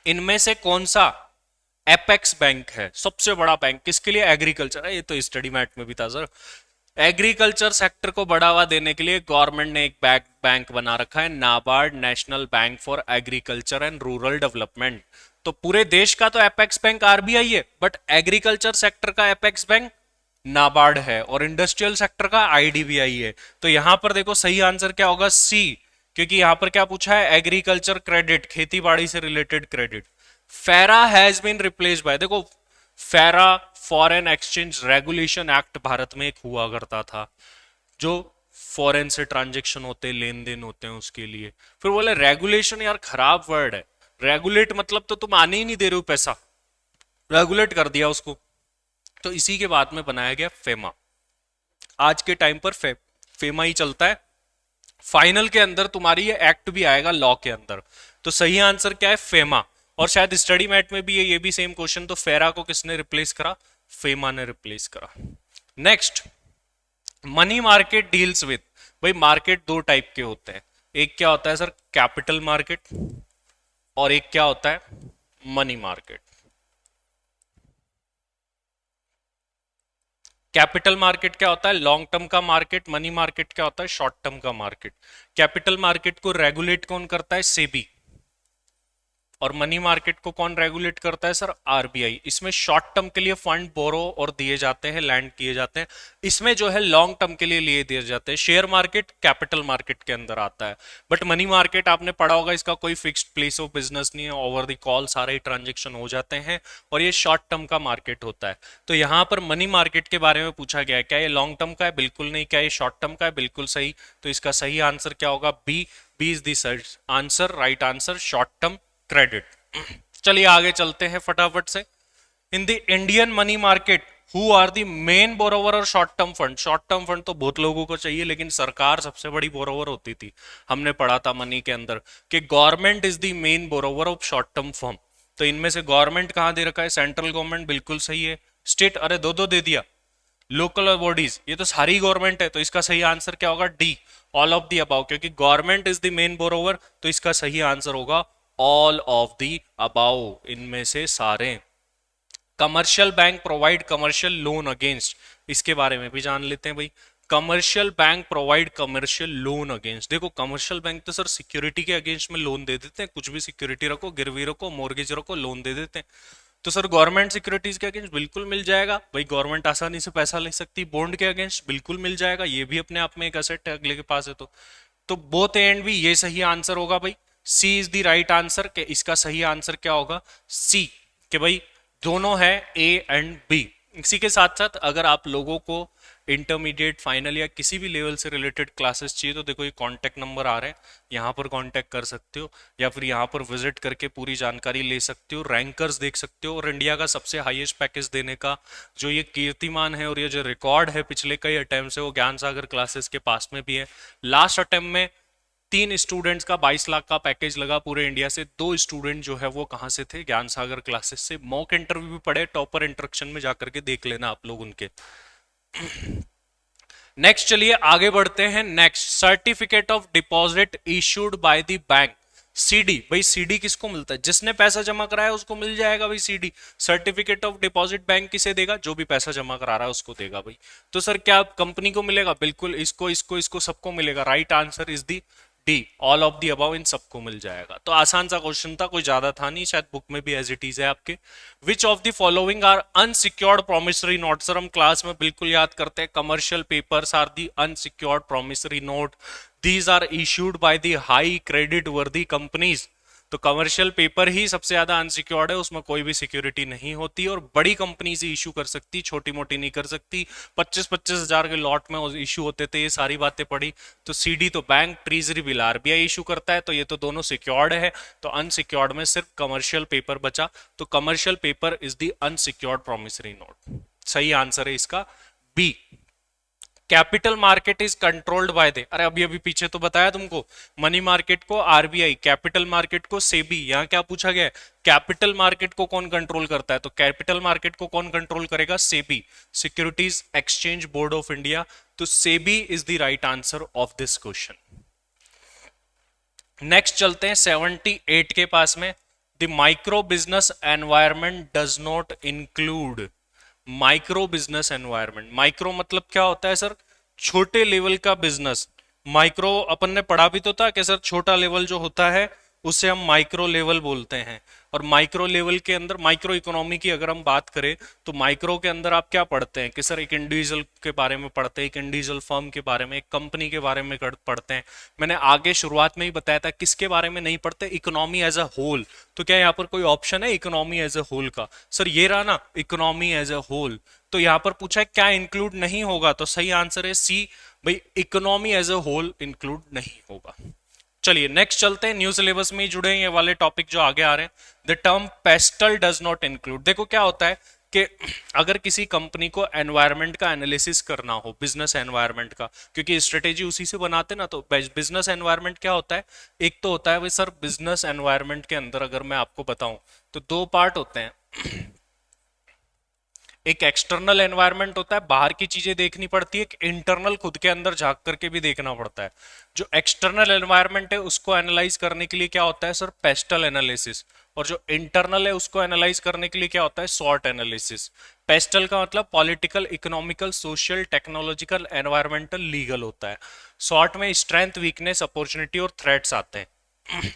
इनमें से कौन सा एपेक्स बैंक है, सबसे बड़ा बैंक किसके लिए, एग्रीकल्चर। ये तो स्टडी मैट में भी था सर। एग्रीकल्चर सेक्टर को बढ़ावा देने के लिए गवर्नमेंट ने एक बैंक बना रखा है, NABARD, national bank for agriculture and rural development. तो पूरे देश का तो एपेक्स बैंक आरबीआई है, बट एग्रीकल्चर सेक्टर का एपेक्स बैंक नाबार्ड है, और इंडस्ट्रियल सेक्टर का आईडीबीआई है। तो यहां पर देखो सही आंसर क्या होगा, सी, क्योंकि यहां पर क्या पूछा है, एग्रीकल्चर क्रेडिट, खेती बाड़ी से रिलेटेड क्रेडिट। फेरा हैज बीन रिप्लेस्ड बाय, देखो फेरा foreign exchange regulation act Bharat में एक हुआ करता था, जो फॉरेन से ट्रांजेक्शन होते, लेन देन होते हैं उसके लिए। फिर बोले रेगुलेशन, यार खराब वर्ड है, रेगुलेट मतलब तो तुम आने ही नहीं दे रहे हो पैसा, रेगुलेट कर दिया उसको। तो इसी के बाद में बनाया गया फेमा। आज के टाइम पर फेमा ही चलता है। फाइनल के अंदर तुम्हारी ये एक्ट भी आएगा लॉ के अंदर। तो सही आंसर क्या है, फेमा। और शायद स्टडी मैट में भी ये भी सेम क्वेश्चन। तो फेरा को किसने रिप्लेस करा, फेमा ने रिप्लेस करा। Next, money market deals with, भाई मार्केट दो टाइप के होते हैं, एक क्या होता है सर कैपिटल मार्केट, और एक क्या होता है मनी मार्केट। कैपिटल मार्केट क्या होता है, लॉन्ग टर्म का मार्केट। मनी मार्केट क्या होता है, शॉर्ट टर्म का मार्केट। कैपिटल मार्केट को रेगुलेट कौन करता है, सेबी। और मनी मार्केट को कौन रेगुलेट करता है सर, आरबीआई। इसमें शॉर्ट टर्म के लिए फंड बोरो और दिए जाते हैं, लैंड किए जाते हैं। इसमें जो है लॉन्ग टर्म के लिए दिए जाते हैं। शेयर मार्केट कैपिटल मार्केट के अंदर आता है। बट मनी मार्केट आपने पढ़ा होगा, इसका कोई फिक्स्ड प्लेस ऑफ बिजनेस नहीं है, ओवर द कॉल सारे ही ट्रांजेक्शन हो जाते हैं, और ये शॉर्ट टर्म का मार्केट होता है। तो यहां पर मनी मार्केट के बारे में पूछा गया है, क्या ये लॉन्ग टर्म का है, बिल्कुल नहीं। क्या ये शॉर्ट टर्म का है, बिल्कुल सही। तो इसका सही आंसर क्या होगा, B. B is the answer, right answer, short term credit. चलिए आगे चलते हैं फटाफट से। In the Indian money market who are the main borrower और short term fund. Short term fund तो बहुत लोगों को चाहिए, लेकिन सरकार सबसे बड़ी बोरोवर होती थी। हमने पढ़ा था मनी के अंदर कि government is the main borrower of short term firm. तो इनमें से गवर्नमेंट कहां दे रखा है, सेंट्रल गवर्नमेंट, बिल्कुल सही है। स्टेट, अरे दो दो दे दिया। लोकल बॉडीज, ये तो सारी गवर्नमेंट है। तो इसका सही आंसर क्या होगा, D, all of the above. क्योंकि government is the main borrower, तो इसका सही आंसर होगा ऑल ऑफ द अबाउ, इनमें से सारे। Commercial bank provide commercial loan against, इसके बारे में भी जान लेते हैं भाई। Commercial bank provide commercial loan against. देखो कमर्शियल बैंक तो सर सिक्योरिटी के अगेंस्ट में लोन दे देते हैं, कुछ भी सिक्योरिटी रखो, गिरवी रखो, मोर्गेज रखो, लोन दे देते हैं। तो सर गवर्नमेंट सिक्योरिटीज के अगेंस्ट बिल्कुल मिल जाएगा भाई, गवर्नमेंट आसानी से पैसा ले सकती। बॉन्ड के अगेंस्ट बिल्कुल मिल जाएगा, ये भी अपने आप में एक असेट है अगले के पास है। तो बोथ ए एंड बी, ये सही आंसर होगा भाई। सी इज द राइट आंसर। के इसका सही आंसर क्या होगा, सी, कि भाई दोनों है ए एंड बी। इसी के साथ साथ अगर आप लोगों को इंटरमीडिएट, फाइनल या किसी भी लेवल से रिलेटेड क्लासेस चाहिए, तो देखो ये कांटेक्ट नंबर आ रहे हैं, यहाँ पर कांटेक्ट कर सकते हो, या फिर यहाँ पर विजिट करके पूरी जानकारी ले सकते हो, रैंकर्स देख सकते हो। और इंडिया का सबसे हाईएस्ट पैकेज देने का जो ये कीर्तिमान है और ये जो रिकॉर्ड है पिछले कई अटेम्प्ट से, वो ज्ञान सागर क्लासेस के पास में भी है। लास्ट अटेम्प्ट में 3 स्टूडेंट्स का 22 लाख का पैकेज लगा पूरे इंडिया से। 2 स्टूडेंट जो है वो कहाँ से थे, ज्ञान सागर क्लासेस से। मॉक इंटरव्यू भी पढ़े, टॉपर इंटरेक्शन में जाकर के देख लेना आप लोग उनके। नेक्स्ट चलिए आगे बढ़ते हैं। Next, certificate of deposit issued by the bank, CD. भाई सीडी किसको मिलता है, जिसने पैसा जमा कराया उसको मिल जाएगा भाई CD. Certificate of deposit bank किसे देगा, जो भी पैसा जमा करा रहा है उसको देगा भाई। तो सर क्या कंपनी को मिलेगा, बिल्कुल इसको इसको इसको सबको मिलेगा। Right answer is the D, all of the above, इन सबको मिल जाएगा। तो आसान सा क्वेश्चन था, कोई ज्यादा था नहीं, शायद बुक में भी एज इट इज है आपके। Which of the following are unsecured promissory note. Sir हम क्लास में बिल्कुल याद करते हैं, commercial papers are the unsecured promissory note, these are issued by the high credit worthy companies. तो कमर्शियल पेपर ही सबसे ज्यादा अनसिक्योर्ड है, उसमें कोई भी सिक्योरिटी नहीं होती, और बड़ी कंपनी से इशू कर सकती, छोटी मोटी नहीं कर सकती। 25-25 हजार के लॉट में इशू होते थे, ये सारी बातें पढ़ी। तो सीडी तो bank, treasury bill RBI issue करता है, तो ये तो दोनों सिक्योर्ड है। तो अनसिक्योर्ड में सिर्फ कमर्शियल पेपर बचा, तो commercial paper is the unsecured promissory note. सही आंसर है इसका B. Capital market is controlled by the, अरे अभी अभी पीछे तो बताया तुमको, मनी मार्केट को आरबीआई, कैपिटल मार्केट को सेबी। यहां क्या पूछा गया है, कैपिटल मार्केट को कौन कंट्रोल करता है, तो कैपिटल मार्केट को कौन कंट्रोल करेगा, SEBI, securities exchange board of India. तो SEBI is the right answer of this question. Next चलते हैं 78 के पास में। The micro business environment does not include. Micro business environment, micro मतलब क्या होता है सर, छोटे लेवल का बिजनेस। माइक्रो अपन ने पढ़ा भी तो था कि सर छोटा लेवल जो होता है उसे हम माइक्रो लेवल बोलते हैं। और माइक्रो लेवल के अंदर माइक्रो इकोनॉमी की अगर हम बात करें तो माइक्रो के अंदर आप क्या पढ़ते हैं कि सर एक इंडिविजुअल के बारे में पढ़ते हैं, एक इंडिविजुअल फर्म के बारे में, एक कंपनी के बारे में पढ़ते हैं। मैंने आगे शुरुआत में ही बताया था किसके बारे में नहीं पढ़ते, इकोनॉमी एज अ होल। तो क्या यहाँ पर कोई ऑप्शन है इकोनॉमी एज अ होल का? सर ये रहा ना, इकोनॉमी एज अ होल। तो यहाँ पर पूछा है क्या इंक्लूड नहीं होगा, तो सही आंसर है सी, भाई economy as a whole include नहीं होगा। चलिए नेक्स्ट चलते हैं, न्यू सिलेबस में ही जुड़े हैं ये वाले टॉपिक जो आगे आ रहे हैं। The term pastel does not include, देखो क्या होता है कि अगर किसी कंपनी को एनवायरनमेंट का एनालिसिस करना हो, बिजनेस एनवायरनमेंट का, क्योंकि स्ट्रेटेजी उसी से बनाते ना, तो बिजनेस एनवायरनमेंट क्या होता है, एक तो होता है भाई सर बिजनेस एनवायरनमेंट के अंदर अगर मैं आपको बताऊं तो दो पार्ट होते हैं। एक एक्सटर्नल एनवायरनमेंट होता है, बाहर की चीजें देखनी पड़ती है, एक इंटरनल खुद के अंदर झांक करके भी देखना पड़ता है। जो एक्सटर्नल एनवायरनमेंट है उसको एनालाइज करने के लिए क्या होता है सर, पेस्टल एनालिसिस। और जो इंटरनल है उसको एनालाइज करने के लिए क्या होता है, सॉर्ट एनालिसिस। पेस्टल का मतलब political, economical, social, technological, environmental, legal होता है। सॉर्ट में स्ट्रेंथ, वीकनेस, अपॉर्चुनिटी और थ्रेट्स आते हैं।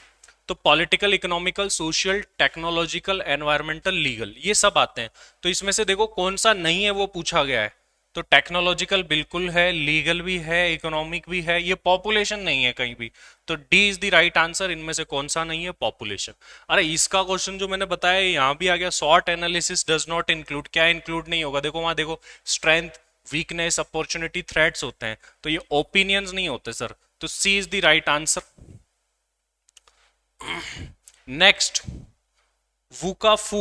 तो political, economical, social, technological, environmental, legal, ये सब आते हैं। तो इसमें से देखो कौन सा नहीं है वो पूछा गया है। तो टेक्नोलॉजिकल बिल्कुल है, लीगल भी है, इकोनॉमिक भी है, ये पॉपुलेशन नहीं है कहीं भी। तो D is the right answer. इनमें से कौन सा नहीं है, पॉपुलेशन। अरे इसका क्वेश्चन जो मैंने बताया यहाँ भी आ गया, sort analysis does not include, क्या इंक्लूड नहीं होगा, देखो वहां देखो स्ट्रेंथ, वीकनेस, अपॉर्चुनिटी, थ्रेट्स होते हैं, तो ये ओपिनियंस नहीं होते सर। तो C is the right answer. Next, वुकाफू।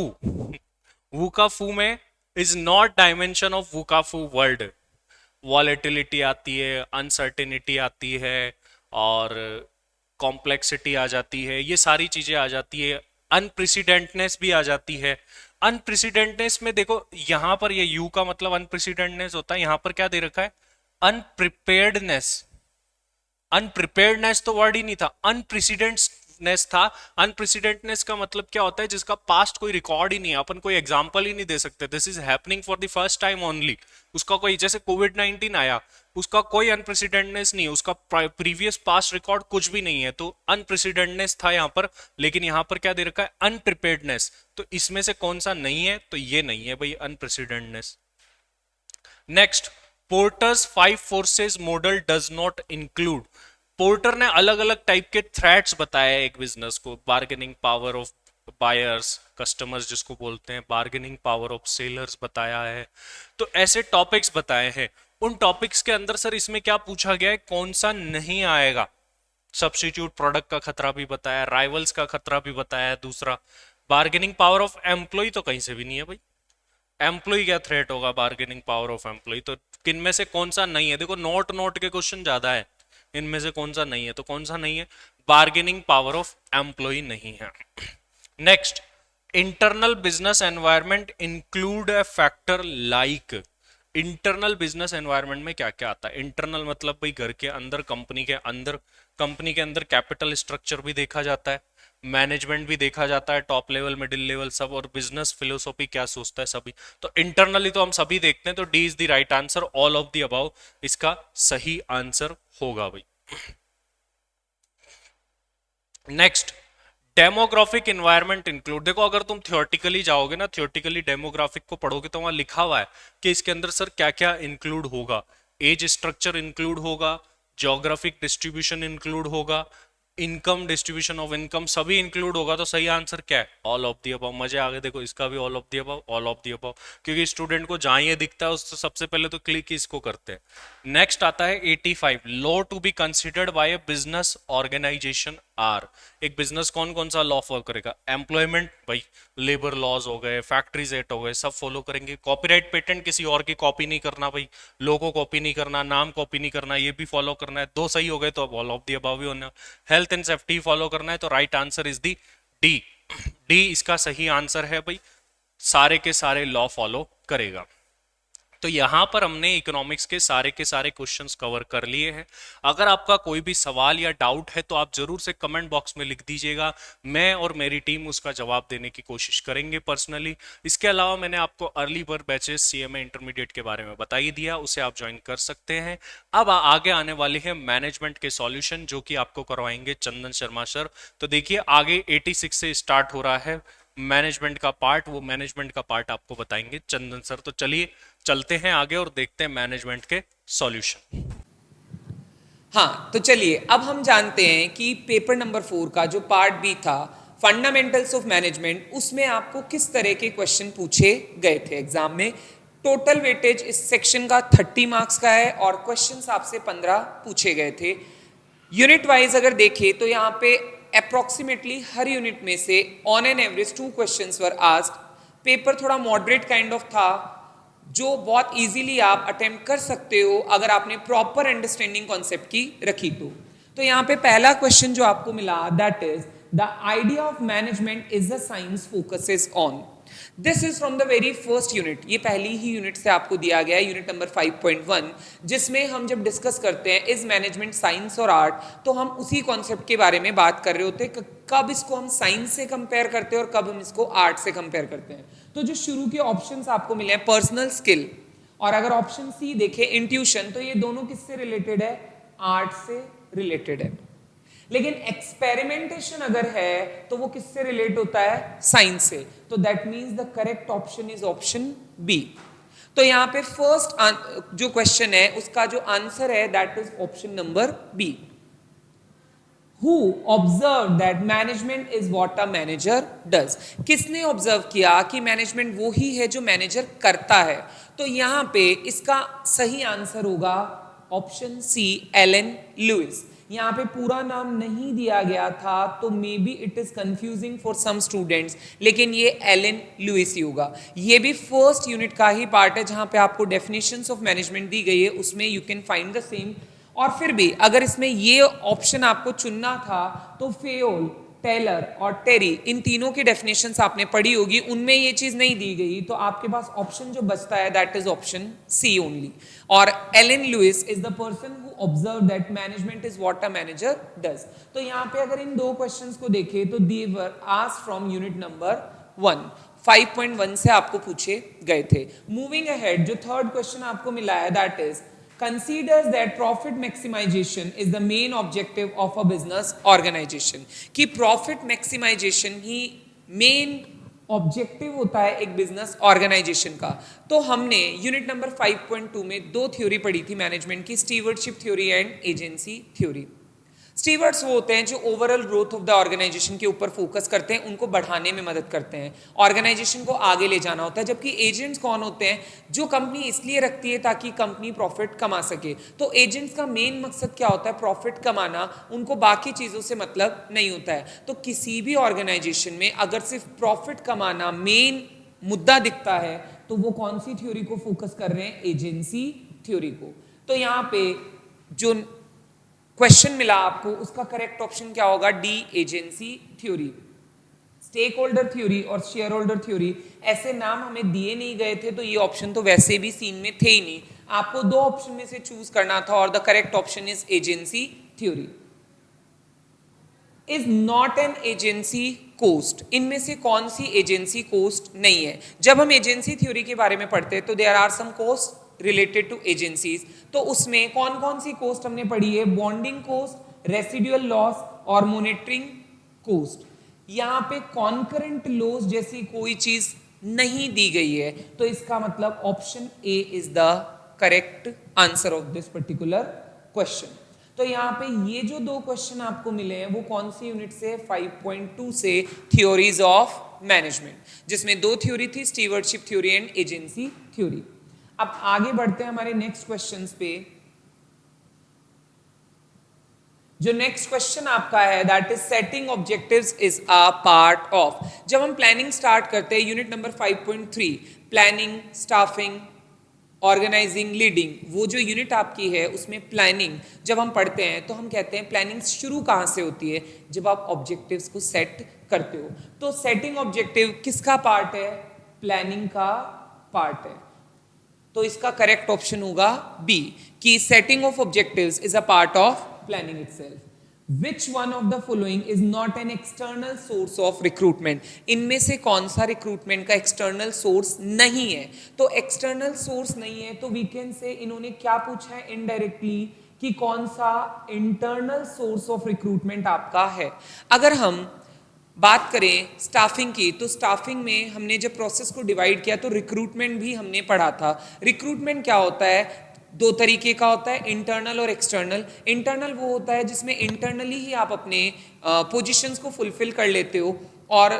वुकाफू में इज नॉट डायमेंशन ऑफ वुकाफू वर्ड। वॉलेटिलिटी आती है, अनसर्टेनिटी आती है, और कॉम्प्लेक्सिटी आ जाती है, ये सारी चीजें आ जाती है। अनप्रेसिडेंटनेस भी आ जाती है। अनप्रेसिडेंटनेस में देखो यहां पर ये यू का मतलब अनप्रेसिडेंटनेस होता है, यहां पर क्या दे रखा है, अनप्रिपेयर्डनेस। अनप्रिपेयर्डनेस तो वर्ड ही नहीं था, अनप्रेसिडेंटनेस था। अनप्रेसिडेंटनेस का मतलब क्या होता है, जिसका पास्ट कोई रिकॉर्ड ही नहीं है, अपन कोई एग्जांपल ही नहीं दे सकते, this is happening for the first time only. उसका कोई, जैसे कोविड-19 आया, उसका कोई अनप्रेसिडेंटनेस नहीं है, उसका प्रीवियस पास्ट रिकॉर्ड कुछ भी नहीं है, तो अनप्रेसिडेंटनेस था यहाँ पर। लेकिन यहाँ पर क्या दे रखा है, अनप्रिपेयर्डनेस। तो इसमें से कौन सा नहीं है, तो ये नहीं है भाई, unprecedentedness. Next, Porter's five forces model does not include. Porter ने अलग अलग टाइप के थ्रेट्स बताया एक बिजनेस को, bargaining power of buyers, customers जिसको बोलते हैं, बार्गेनिंग पावर ऑफ सेलर्स बताया है। तो ऐसे टॉपिक्स बताए हैं। उन टॉपिक्स के अंदर सर इसमें क्या पूछा गया है, कौन सा नहीं आएगा। सब्स्टिट्यूट प्रोडक्ट का खतरा भी बताया, राइवल्स का खतरा भी बताया। दूसरा, बार्गेनिंग पावर ऑफ एम्प्लॉय तो कहीं से भी नहीं है भाई। एम्प्लॉय क्या थ्रेट होगा, बार्गेनिंग पावर ऑफ एम्प्लॉय। तो किन में से कौन सा नहीं है, देखो नोट नोट के क्वेश्चन ज्यादा है, इनमें से कौन सा नहीं है, तो कौन सा नहीं है, बार्गेनिंग पावर ऑफ एम्प्लॉय नहीं है। Next, internal business environment include a factor like. Internal business environment में क्या क्या आता है, इंटरनल मतलब भाई घर के अंदर, कंपनी के अंदर। कंपनी के अंदर कैपिटल स्ट्रक्चर भी देखा जाता है, मैनेजमेंट भी देखा जाता है, टॉप लेवल, मिडिल लेवल सब, और बिजनेस फिलोसॉफी क्या सोचता है सभी। तो इंटरनली तो हम सभी देखते हैं, तो D is the right answer, all of the above इसका सही आंसर होगा भाई। Next, demographic environment include. देखो अगर तुम थियोरटिकली जाओगे ना, थियोरटिकली डेमोग्राफिक को पढ़ोगे तो वहां लिखा हुआ है कि इसके अंदर सर क्या क्या इंक्लूड होगा। एज स्ट्रक्चर इंक्लूड होगा, ज्योग्राफिक डिस्ट्रीब्यूशन इंक्लूड होगा, इनकम, डिस्ट्रीब्यूशन ऑफ इनकम, सभी इंक्लूड होगा। तो सही आंसर क्या है, ऑल ऑफ दी अबव। मजे आ गए, देखो इसका भी all of the above, all of the above, क्योंकि स्टूडेंट को जहां ये दिखता है उससे सबसे पहले तो क्लिक इसको करते हैं। नेक्स्ट आता है 85, law to be considered by a business organisation are. एक बिजनेस कौन कौन सा लॉ फॉलो करेगा, एम्प्लॉयमेंट भाई, लेबर लॉज हो गए, फैक्ट्रीज एक्ट हो गए, सब फॉलो करेंगे। कॉपीराइट पेटेंट किसी और की कॉपी नहीं करना भाई, लोगो कॉपी नहीं करना, नाम कॉपी नहीं करना, ये भी फॉलो करना है। दो सही हो गए तो ऑल ऑफ दी अबव ही होना। हेल्थ एंड सेफ्टी फॉलो करना है, तो right answer is the D. D इसका सही आंसर है भाई, सारे के सारे लॉ फॉलो करेगा। तो यहाँ पर हमने इकोनॉमिक्स के सारे क्वेश्चंस कवर कर लिए हैं। अगर आपका कोई भी सवाल या डाउट है तो आप जरूर से कमेंट बॉक्स में लिख दीजिएगा, मैं और मेरी टीम उसका जवाब देने की कोशिश करेंगे पर्सनली। इसके अलावा मैंने आपको early bird batches CMA intermediate के बारे में बता ही दिया, उसे आप ज्वाइन कर सकते हैं। अब आगे आने वाली है मैनेजमेंट के सॉल्यूशन, जो कि आपको करवाएंगे चंदन शर्मा सर। तो देखिए आगे 86 से स्टार्ट हो रहा है मैनेजमेंट का पार्ट, वो मैनेजमेंट का पार्ट आपको बताएंगे चंदन सर। तो चलिए चलते हैं आगे और देखते हैं मैनेजमेंट के सॉल्यूशन। हाँ, तो चलिए अब हम जानते हैं कि पेपर नंबर 4 का जो पार्ट बी था, फंडामेंटल्स ऑफ मैनेजमेंट, उसमें आपको किस तरह के क्वेश्चन पूछे गए थे एग्जाम में। टोटल वेटेज इस सेक्शन का 30 मार्क्स का है और क्वेश्चंस आपसे 15 पूछे गए थे। यूनिट वाइज अगर देखें तो यहाँ पे अप्रोक्सीमेटली हर यूनिट में से on an average 2 questions were asked. Paper थोड़ा मॉडरेट काइंड ऑफ था, जो बहुत इजीली आप अटेम्प्ट कर सकते हो अगर आपने प्रॉपर अंडरस्टैंडिंग कॉन्सेप्ट की रखी तो यहाँ पे पहला क्वेश्चन जो आपको मिला, that is the idea of management is the science focuses on. This is from the very first unit, ये पहली ही यूनिट से आपको दिया गया है, यूनिट नंबर 5.1, जिसमें हम जब डिस्कस करते हैं इज मैनेजमेंट साइंस और आर्ट, तो हम उसी कॉन्सेप्ट के बारे में बात कर रहे होते हैं, कब इसको हम साइंस से कंपेयर करते हैं और कब हम इसको आर्ट से कंपेयर करते हैं। तो जो शुरू के ऑप्शंस आपको मिले हैं पर्सनल स्किल, और अगर ऑप्शन सी देखें इंट्यूशन, तो ये दोनों किससे रिलेटेड है, आर्ट से रिलेटेड है। लेकिन एक्सपेरिमेंटेशन अगर है तो वो किससे रिलेट होता है, साइंस से। तो that means the correct option is option B. तो यहाँ पे फर्स्ट जो क्वेश्चन है उसका जो आंसर है that is option number B. Who observed that management is what a manager does? किसने ऑब्जर्व किया कि मैनेजमेंट वो ही है जो मैनेजर करता है। तो यहाँ पे इसका सही आंसर होगा ऑप्शन सी, एलन लुइस। यहाँ पे पूरा नाम नहीं दिया गया था तो may be it is confusing for some students, लेकिन ये एलन लुइस ही होगा। ये भी फर्स्ट यूनिट का ही पार्ट है जहाँ पे आपको डेफिनेशंस ऑफ मैनेजमेंट दी गई है, उसमें you can find the same. और फिर भी अगर इसमें ये ऑप्शन आपको चुनना था तो फेयोल, टेलर और टेरी, इन तीनों की डेफिनेशंस आपने पढ़ी होगी, उनमें ये चीज नहीं दी गई, तो आपके पास ऑप्शन जो बचता है that is option C only. और Allen Louis is the person who observe that management is what a manager does. तो यहाँ पे अगर इन दो क्वेश्चंस को देखें तो they were asked from unit number 1, 5.1 से आपको पूछे गए थे। मूविंग अहेड, जो थर्ड क्वेश्चन आपको मिला है that is considers that profit maximization is the main objective of a business organization, कि profit maximization ही main ऑब्जेक्टिव होता है एक बिजनेस ऑर्गेनाइजेशन का। तो हमने यूनिट नंबर 5.2 में दो थ्योरी पढ़ी थी मैनेजमेंट की, stewardship theory and agency theory. Stewards वो होते हैं जो overall growth of the organisation के ऊपर फोकस करते हैं, उनको बढ़ाने में मदद करते हैं, ऑर्गेनाइजेशन को आगे ले जाना होता है। जबकि एजेंट्स कौन होते हैं, जो कंपनी इसलिए रखती है ताकि कंपनी प्रॉफिट कमा सके। तो एजेंट्स का मेन मकसद क्या होता है, प्रॉफिट कमाना, उनको बाकी चीज़ों से मतलब नहीं होता है। तो किसी भी ऑर्गेनाइजेशन में अगर सिर्फ प्रॉफिट कमाना मेन मुद्दा दिखता है तो वो कौन सी थ्योरी को फोकस कर रहे हैं, एजेंसी थ्योरी को। तो यहाँ पे जो क्वेश्चन मिला आपको उसका करेक्ट ऑप्शन क्या होगा, D, agency theory. Stakeholder theory और शेयर होल्डर थ्योरी ऐसे नाम हमें दिए नहीं गए थे, तो ये ऑप्शन तो वैसे भी सीन में थे ही नहीं, आपको दो ऑप्शन में से चूज करना था और the correct option is agency theory. Is not an agency cost, इनमें से कौन सी एजेंसी कोस्ट नहीं है। जब हम एजेंसी थ्योरी के बारे में पढ़ते हैं तो there are some cost related to agencies. तो उसमें कौन कौन सी कोस्ट हमने पढ़ी है, बॉन्डिंग कोस्ट, रेसिडुअल लॉस और मॉनिटरिंग कोस्ट। यहाँ पे कॉन्करेंट लॉस जैसी कोई चीज नहीं दी गई है, तो इसका मतलब option A is the correct answer of this particular question. तो यहाँ पे ये जो दो क्वेश्चन आपको मिले हैं वो कौन सी यूनिट से, 5.2 से, थ्योरीज ऑफ मैनेजमेंट, जिसमें दो थ्योरी थी, stewardship theory and agency theory. अब आगे बढ़ते हैं हमारे नेक्स्ट क्वेश्चंस पे। जो नेक्स्ट क्वेश्चन आपका है that is setting objectives is a part of. जब हम प्लानिंग स्टार्ट करते हैं unit number 5.3, planning, staffing, organising, leading, वो जो यूनिट आपकी है उसमें प्लानिंग जब हम पढ़ते हैं तो हम कहते हैं प्लानिंग शुरू कहाँ से होती है, जब आप ऑब्जेक्टिव्स को सेट करते हो। तो सेटिंग ऑब्जेक्टिव किसका पार्ट है, प्लानिंग का पार्ट है। तो इसका करेक्ट ऑप्शन होगा बी कि setting of objectives is a part of planning itself. Which one of the following is not an external source of recruitment? इनमें से कौन सा रिक्रूटमेंट का एक्सटर्नल सोर्स नहीं है? तो एक्सटर्नल सोर्स नहीं है तो वी कैन से इन्होंने क्या पूछा है इनडायरेक्टली कि कौन सा इंटरनल सोर्स ऑफ रिक्रूटमेंट आपका है. अगर हम बात करें स्टाफिंग की तो स्टाफिंग में हमने जब प्रोसेस को डिवाइड किया तो रिक्रूटमेंट भी हमने पढ़ा था. रिक्रूटमेंट क्या होता है? दो तरीके का होता है, इंटरनल और एक्सटर्नल. इंटरनल वो होता है जिसमें इंटरनली ही आप अपने पोजीशंस को फुलफिल कर लेते हो और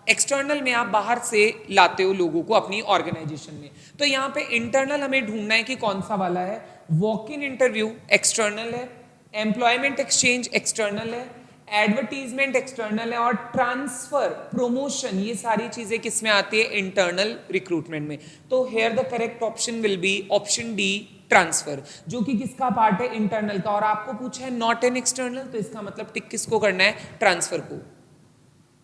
एक्सटर्नल में आप बाहर से लाते हो लोगों को अपनी ऑर्गेनाइजेशन में. तो यहाँ पे इंटरनल हमें ढूंढना है कि कौन सा वाला है. वॉक इन इंटरव्यू एक्सटर्नल है, एम्प्लॉयमेंट एक्सचेंज एक्सटर्नल है, एडवर्टीजमेंट एक्सटर्नल है और ट्रांसफर प्रमोशन ये सारी चीजें किस में आती है? इंटरनल रिक्रूटमेंट में. तो here the correct option will be option D transfer, जो कि किसका पार्ट है? इंटरनल का. और आपको पूछा है नॉट एन एक्सटर्नल तो इसका मतलब टिक किसको करना है? ट्रांसफर को.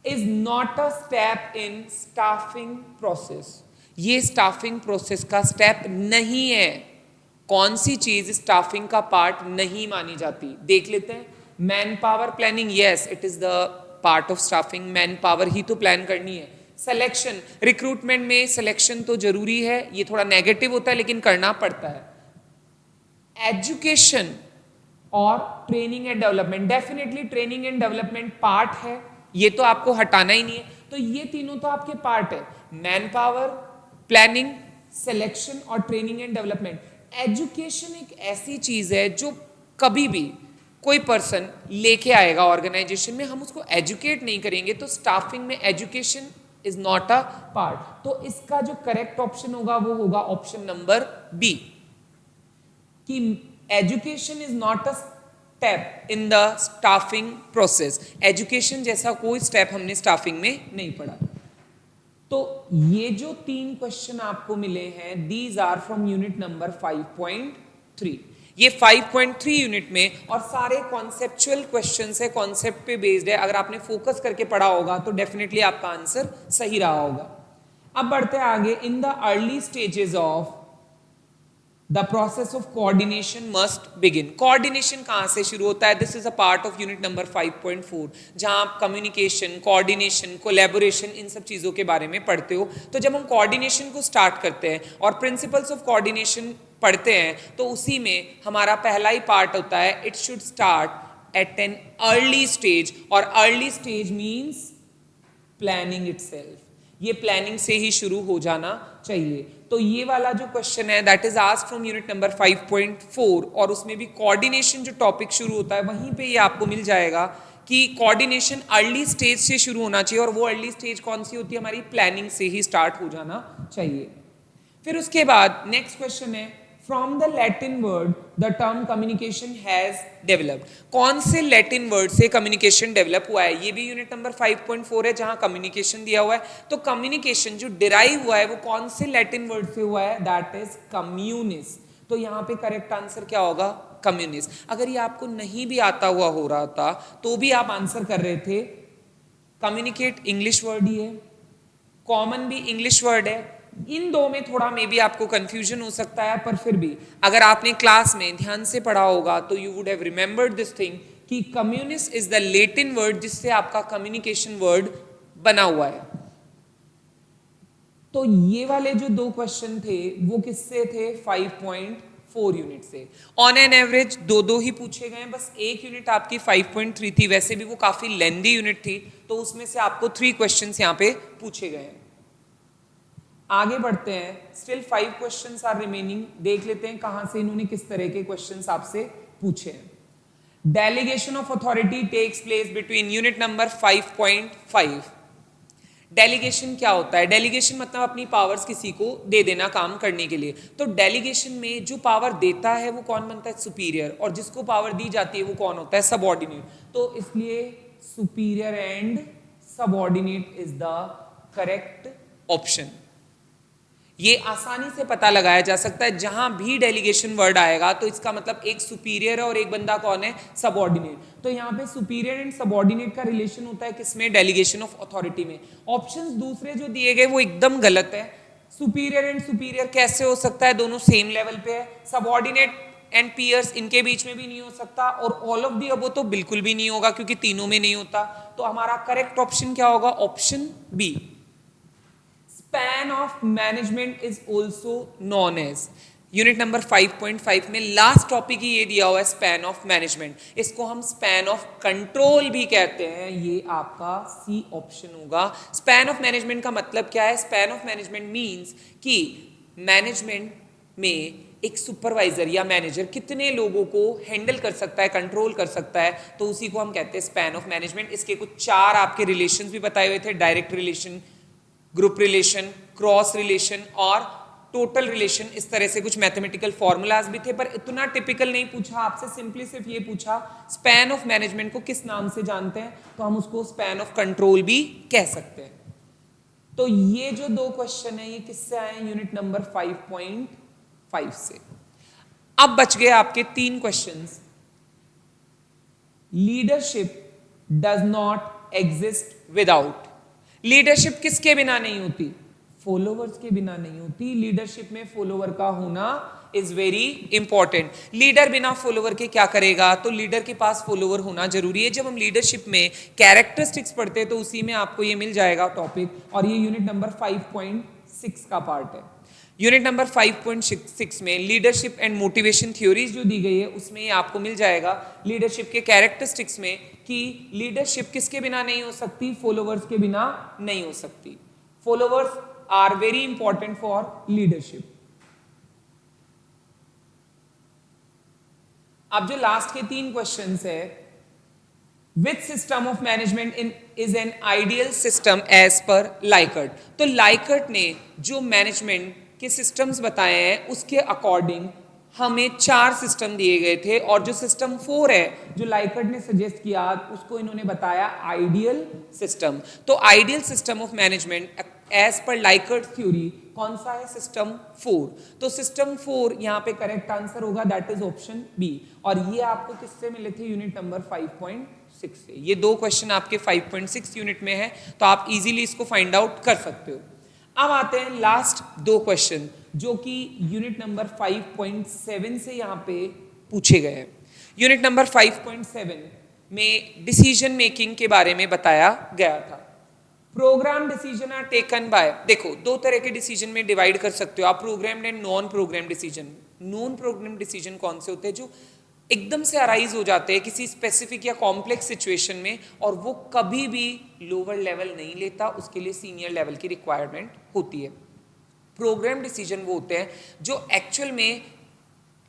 Is not a step in staffing process, ये स्टाफिंग प्रोसेस का स्टेप नहीं है. कौन सी चीज स्टाफिंग का पार्ट नहीं मानी जाती? देख लेते हैं. Manpower planning, yes it is the part of staffing. Manpower ही तो प्लान करनी है. सिलेक्शन, रिक्रूटमेंट में सिलेक्शन तो जरूरी है, ये थोड़ा नेगेटिव होता है लेकिन करना पड़ता है. एजुकेशन और training and development, definitely training and development part है, ये तो आपको हटाना ही नहीं है. तो ये तीनों तो आपके पार्ट है, मैन पावर, प्लानिंग, सिलेक्शन और ट्रेनिंग एंड डेवलपमेंट. एजुकेशन एक ऐसी चीज है जो कभी भी कोई पर्सन लेके आएगा ऑर्गेनाइजेशन में, हम उसको एजुकेट नहीं करेंगे तो स्टाफिंग में education is not a part. तो इसका जो करेक्ट ऑप्शन होगा वो होगा ऑप्शन नंबर बी कि education is not a step in the staffing process. Education जैसा कोई स्टेप हमने स्टाफिंग में नहीं पढ़ा. तो ये जो 3 क्वेश्चन आपको मिले हैं these are from unit number 5.3. ये 5.3 यूनिट में और सारे कॉन्सेप्चुअल क्वेश्चंस है, कॉन्सेप्ट पे बेस्ड है. अगर आपने फोकस करके पढ़ा होगा तो डेफिनेटली आपका आंसर सही रहा होगा. अब बढ़ते हैं आगे. In the early stages of the process of coordination must begin. Coordination कहां से शुरू होता है? This is a part of unit number 5.4 जहां आप कम्युनिकेशन, कोऑर्डिनेशन, कोलैबोरेशन इन सब चीजों के बारे में पढ़ते हो. तो जब हम कोऑर्डिनेशन को स्टार्ट करते हैं और प्रिंसिपल्स ऑफ कोऑर्डिनेशन पढ़ते हैं तो उसी में हमारा पहला ही पार्ट होता है it should start at an early stage. और early stage means planning itself. ये प्लानिंग से ही शुरू हो जाना चाहिए. तो ये वाला जो क्वेश्चन है that is asked from unit number 5.4 और उसमें भी कोऑर्डिनेशन जो टॉपिक शुरू होता है वहीं पे ये आपको मिल जाएगा कि कोऑर्डिनेशन अर्ली स्टेज से शुरू होना चाहिए. और वो अर्ली स्टेज कौन सी होती है? हमारी प्लानिंग से ही स्टार्ट हो जाना चाहिए. फिर उसके बाद नेक्स्ट क्वेश्चन है from the Latin word the term communication has developed. कौन से लैटिन वर्ड से कम्युनिकेशन डेवलप हुआ है? ये भी यूनिट नंबर 5.4 है जहां कम्युनिकेशन दिया हुआ है. तो कम्युनिकेशन जो डिराइव हुआ है वो कौन से लैटिन वर्ड से हुआ है? That is communis. तो यहाँ पे करेक्ट आंसर क्या होगा? कम्युनिस. अगर ये आपको नहीं भी आता हुआ हो रहा था तो भी आप आंसर कर रहे थे. कम्युनिकेट इंग्लिश वर्ड ही है, कॉमन भी इंग्लिश वर्ड है. इन दो में थोड़ा मे बी आपको कंफ्यूजन हो सकता है पर फिर भी अगर आपने क्लास में ध्यान से पढ़ा होगा तो you would have remembered this thing कि communist is the Latin word जिससे आपका कम्युनिकेशन वर्ड बना हुआ है. तो ये वाले जो 2 क्वेश्चन थे वो किससे थे? 5.4 यूनिट से. ऑन एन एवरेज 2 ही पूछे गए, बस एक यूनिट आपकी 5.3 थी. वैसे भी वो काफी लेंदी यूनिट थी तो उसमें से आपको 3 क्वेश्चंस यहाँ पे पूछे गए हैं. आगे बढ़ते हैं. Still 5 questions are remaining. देख लेते हैं कहां से इन्होंने किस तरह के क्वेश्चंस आपसे पूछे हैं. Delegation of authority takes place between unit number 5.5. Delegation क्या होता है? डेलीगेशन मतलब अपनी पावर्स किसी को दे देना काम करने के लिए. तो डेलीगेशन में जो पावर देता है वो कौन बनता है? सुपीरियर. और जिसको पावर दी जाती है वो कौन होता है? सबऑर्डिनेट. तो इसलिए superior and subordinate is the correct option. ये आसानी से पता लगाया जा सकता है. जहां भी डेलीगेशन वर्ड आएगा तो इसका मतलब एक सुपीरियर है और एक बंदा कौन है? सबऑर्डिनेट. तो यहाँ पे सुपीरियर एंड सबऑर्डिनेट का रिलेशन होता है किसमें? डेलीगेशन ऑफ अथॉरिटी में. ऑप्शंस दूसरे जो दिए गए वो एकदम गलत है. सुपीरियर एंड सुपीरियर कैसे हो सकता है, दोनों सेम लेवल पे है। सबऑर्डिनेट एंड पीयर्स इनके बीच में भी नहीं हो सकता, और ऑल ऑफ दी अबव तो बिल्कुल भी नहीं होगा क्योंकि तीनों में नहीं होता। तो हमारा करेक्ट ऑप्शन क्या होगा, option B. Span of management is also known as, unit number 5.5 में लास्ट टॉपिक ही ये दिया हुआ है, स्पैन ऑफ मैनेजमेंट। इसको हम स्पैन ऑफ कंट्रोल भी कहते हैं, ये आपका सी ऑप्शन होगा। स्पैन ऑफ मैनेजमेंट का मतलब क्या है, स्पैन ऑफ मैनेजमेंट मींस कि मैनेजमेंट में एक सुपरवाइजर या मैनेजर कितने लोगों को हैंडल कर सकता है, कंट्रोल कर सकता है, तो उसी को हम कहते हैं स्पैन ऑफ मैनेजमेंट। इसके कुछ 4 आपके रिलेशंस भी बताए हुए थे, direct relation, group relation, cross relation और टोटल रिलेशन। इस तरह से कुछ मैथमेटिकल फॉर्मूलाज भी थे, पर इतना टिपिकल नहीं पूछा आपसे, सिंपली सिर्फ ये पूछा स्पैन ऑफ मैनेजमेंट को किस नाम से जानते हैं, तो हम उसको स्पैन ऑफ कंट्रोल भी कह सकते हैं। तो ये जो 2 क्वेश्चन है ये किससे आए हैं, यूनिट नंबर 5.5 से। अब बच गए आपके 3 questions. Leadership does not exist without, leadership किसके बिना नहीं होती, फॉलोवर्स के बिना नहीं होती। लीडरशिप में फॉलोवर का होना इज वेरी इंपॉर्टेंट। लीडर बिना फॉलोवर के क्या करेगा, तो लीडर के पास फॉलोवर होना जरूरी है। जब हम लीडरशिप में कैरेक्टरिस्टिक्स पढ़ते हैं तो उसी में आपको ये मिल जाएगा टॉपिक, और ये यूनिट नंबर 5.6 का पार्ट है। यूनिट नंबर 5.6 में लीडरशिप एंड मोटिवेशन थ्योरीज जो दी गई है उसमें आपको मिल जाएगा लीडरशिप के कैरेक्टरिस्टिक्स में कि लीडरशिप किसके बिना नहीं हो सकती, फॉलोवर्स के बिना नहीं हो सकती। Followers are very important for leadership. अब जो लास्ट के 3 क्वेश्चंस है, which system of management is an ideal system as per Likert. तो लाइकर्ट ने जो मैनेजमेंट के सिस्टम्स बताए हैं उसके अकॉर्डिंग हमें 4 सिस्टम दिए गए थे, और जो सिस्टम 4 है जो लाइकर्ट ने सजेस्ट किया उसको इन्होंने बताया आइडियल सिस्टम। तो ideal system of management as per Likert theory कौन सा है, सिस्टम 4। तो सिस्टम 4 यहाँ पे करेक्ट आंसर होगा, दैट इज ऑप्शन बी। और ये आपको किससे मिले थे, यूनिट नंबर 5.6 से। ये 2 क्वेश्चन आपके 5.6 यूनिट में है, तो आप इजीली इसको फाइंड आउट कर सकते हो। अब आते हैं लास्ट 2 क्वेश्चन जो कि यूनिट नंबर 5.7 से यहाँ पे पूछे गए हैं। यूनिट नंबर 5.7 में डिसीजन मेकिंग के बारे में बताया गया था। Programme decision are taken by, देखो 2 तरह के डिसीजन में डिवाइड कर सकते हो आप, programmed and non programme decision. Non programme decision कौन से होते हैं, जो एकदम से अराइज हो जाते हैं किसी स्पेसिफिक या कॉम्प्लेक्स सिचुएशन में, और वो कभी भी लोअर लेवल नहीं लेता, उसके लिए सीनियर लेवल की रिक्वायरमेंट होती है। प्रोग्राम डिसीजन वो होते हैं जो एक्चुअल में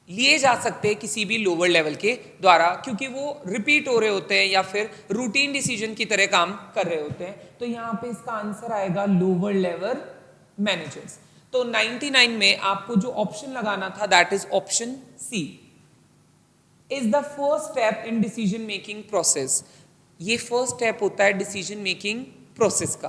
लिए जा सकते हैं किसी भी लोअर लेवल के द्वारा, क्योंकि वो रिपीट हो रहे होते हैं या फिर रूटीन डिसीजन की तरह काम कर रहे होते हैं। तो यहाँ पे इसका आंसर आएगा लोअर लेवल मैनेजर्स। तो 99 में आपको जो ऑप्शन लगाना था that is option C, is the first step in decision making process. ये फर्स्ट स्टेप होता है डिसीजन मेकिंग प्रोसेस का।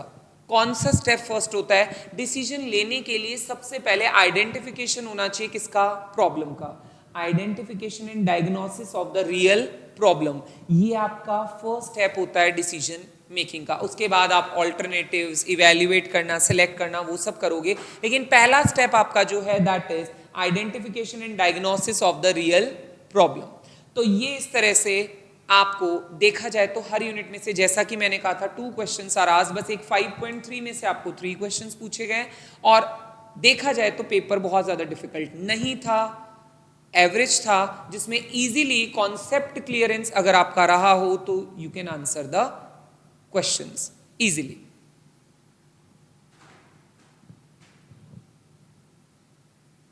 कौन सा स्टेप फर्स्ट होता है, डिसीजन लेने के लिए सबसे पहले आइडेंटिफिकेशन होना चाहिए किसका, प्रॉब्लम का। Identification and diagnosis of the real problem, ये आपका फर्स्ट स्टेप होता है डिसीजन मेकिंग का। उसके बाद आप ऑल्टरनेटिव्स इवेल्युएट करना, सिलेक्ट करना, वो सब करोगे, लेकिन पहला स्टेप आपका जो है that is identification and diagnosis of the real problem. तो ये इस तरह से आपको देखा जाए तो हर यूनिट में से, जैसा कि मैंने कहा था 2 क्वेश्चंस आर आस्क्ड, बस एक 5.3 में से आपको 3 क्वेश्चंस पूछे गए, और देखा जाए तो पेपर बहुत ज्यादा डिफिकल्ट नहीं था, एवरेज था, जिसमें इजीली कॉन्सेप्ट क्लियरेंस अगर आपका रहा हो तो you can answer the questions easily.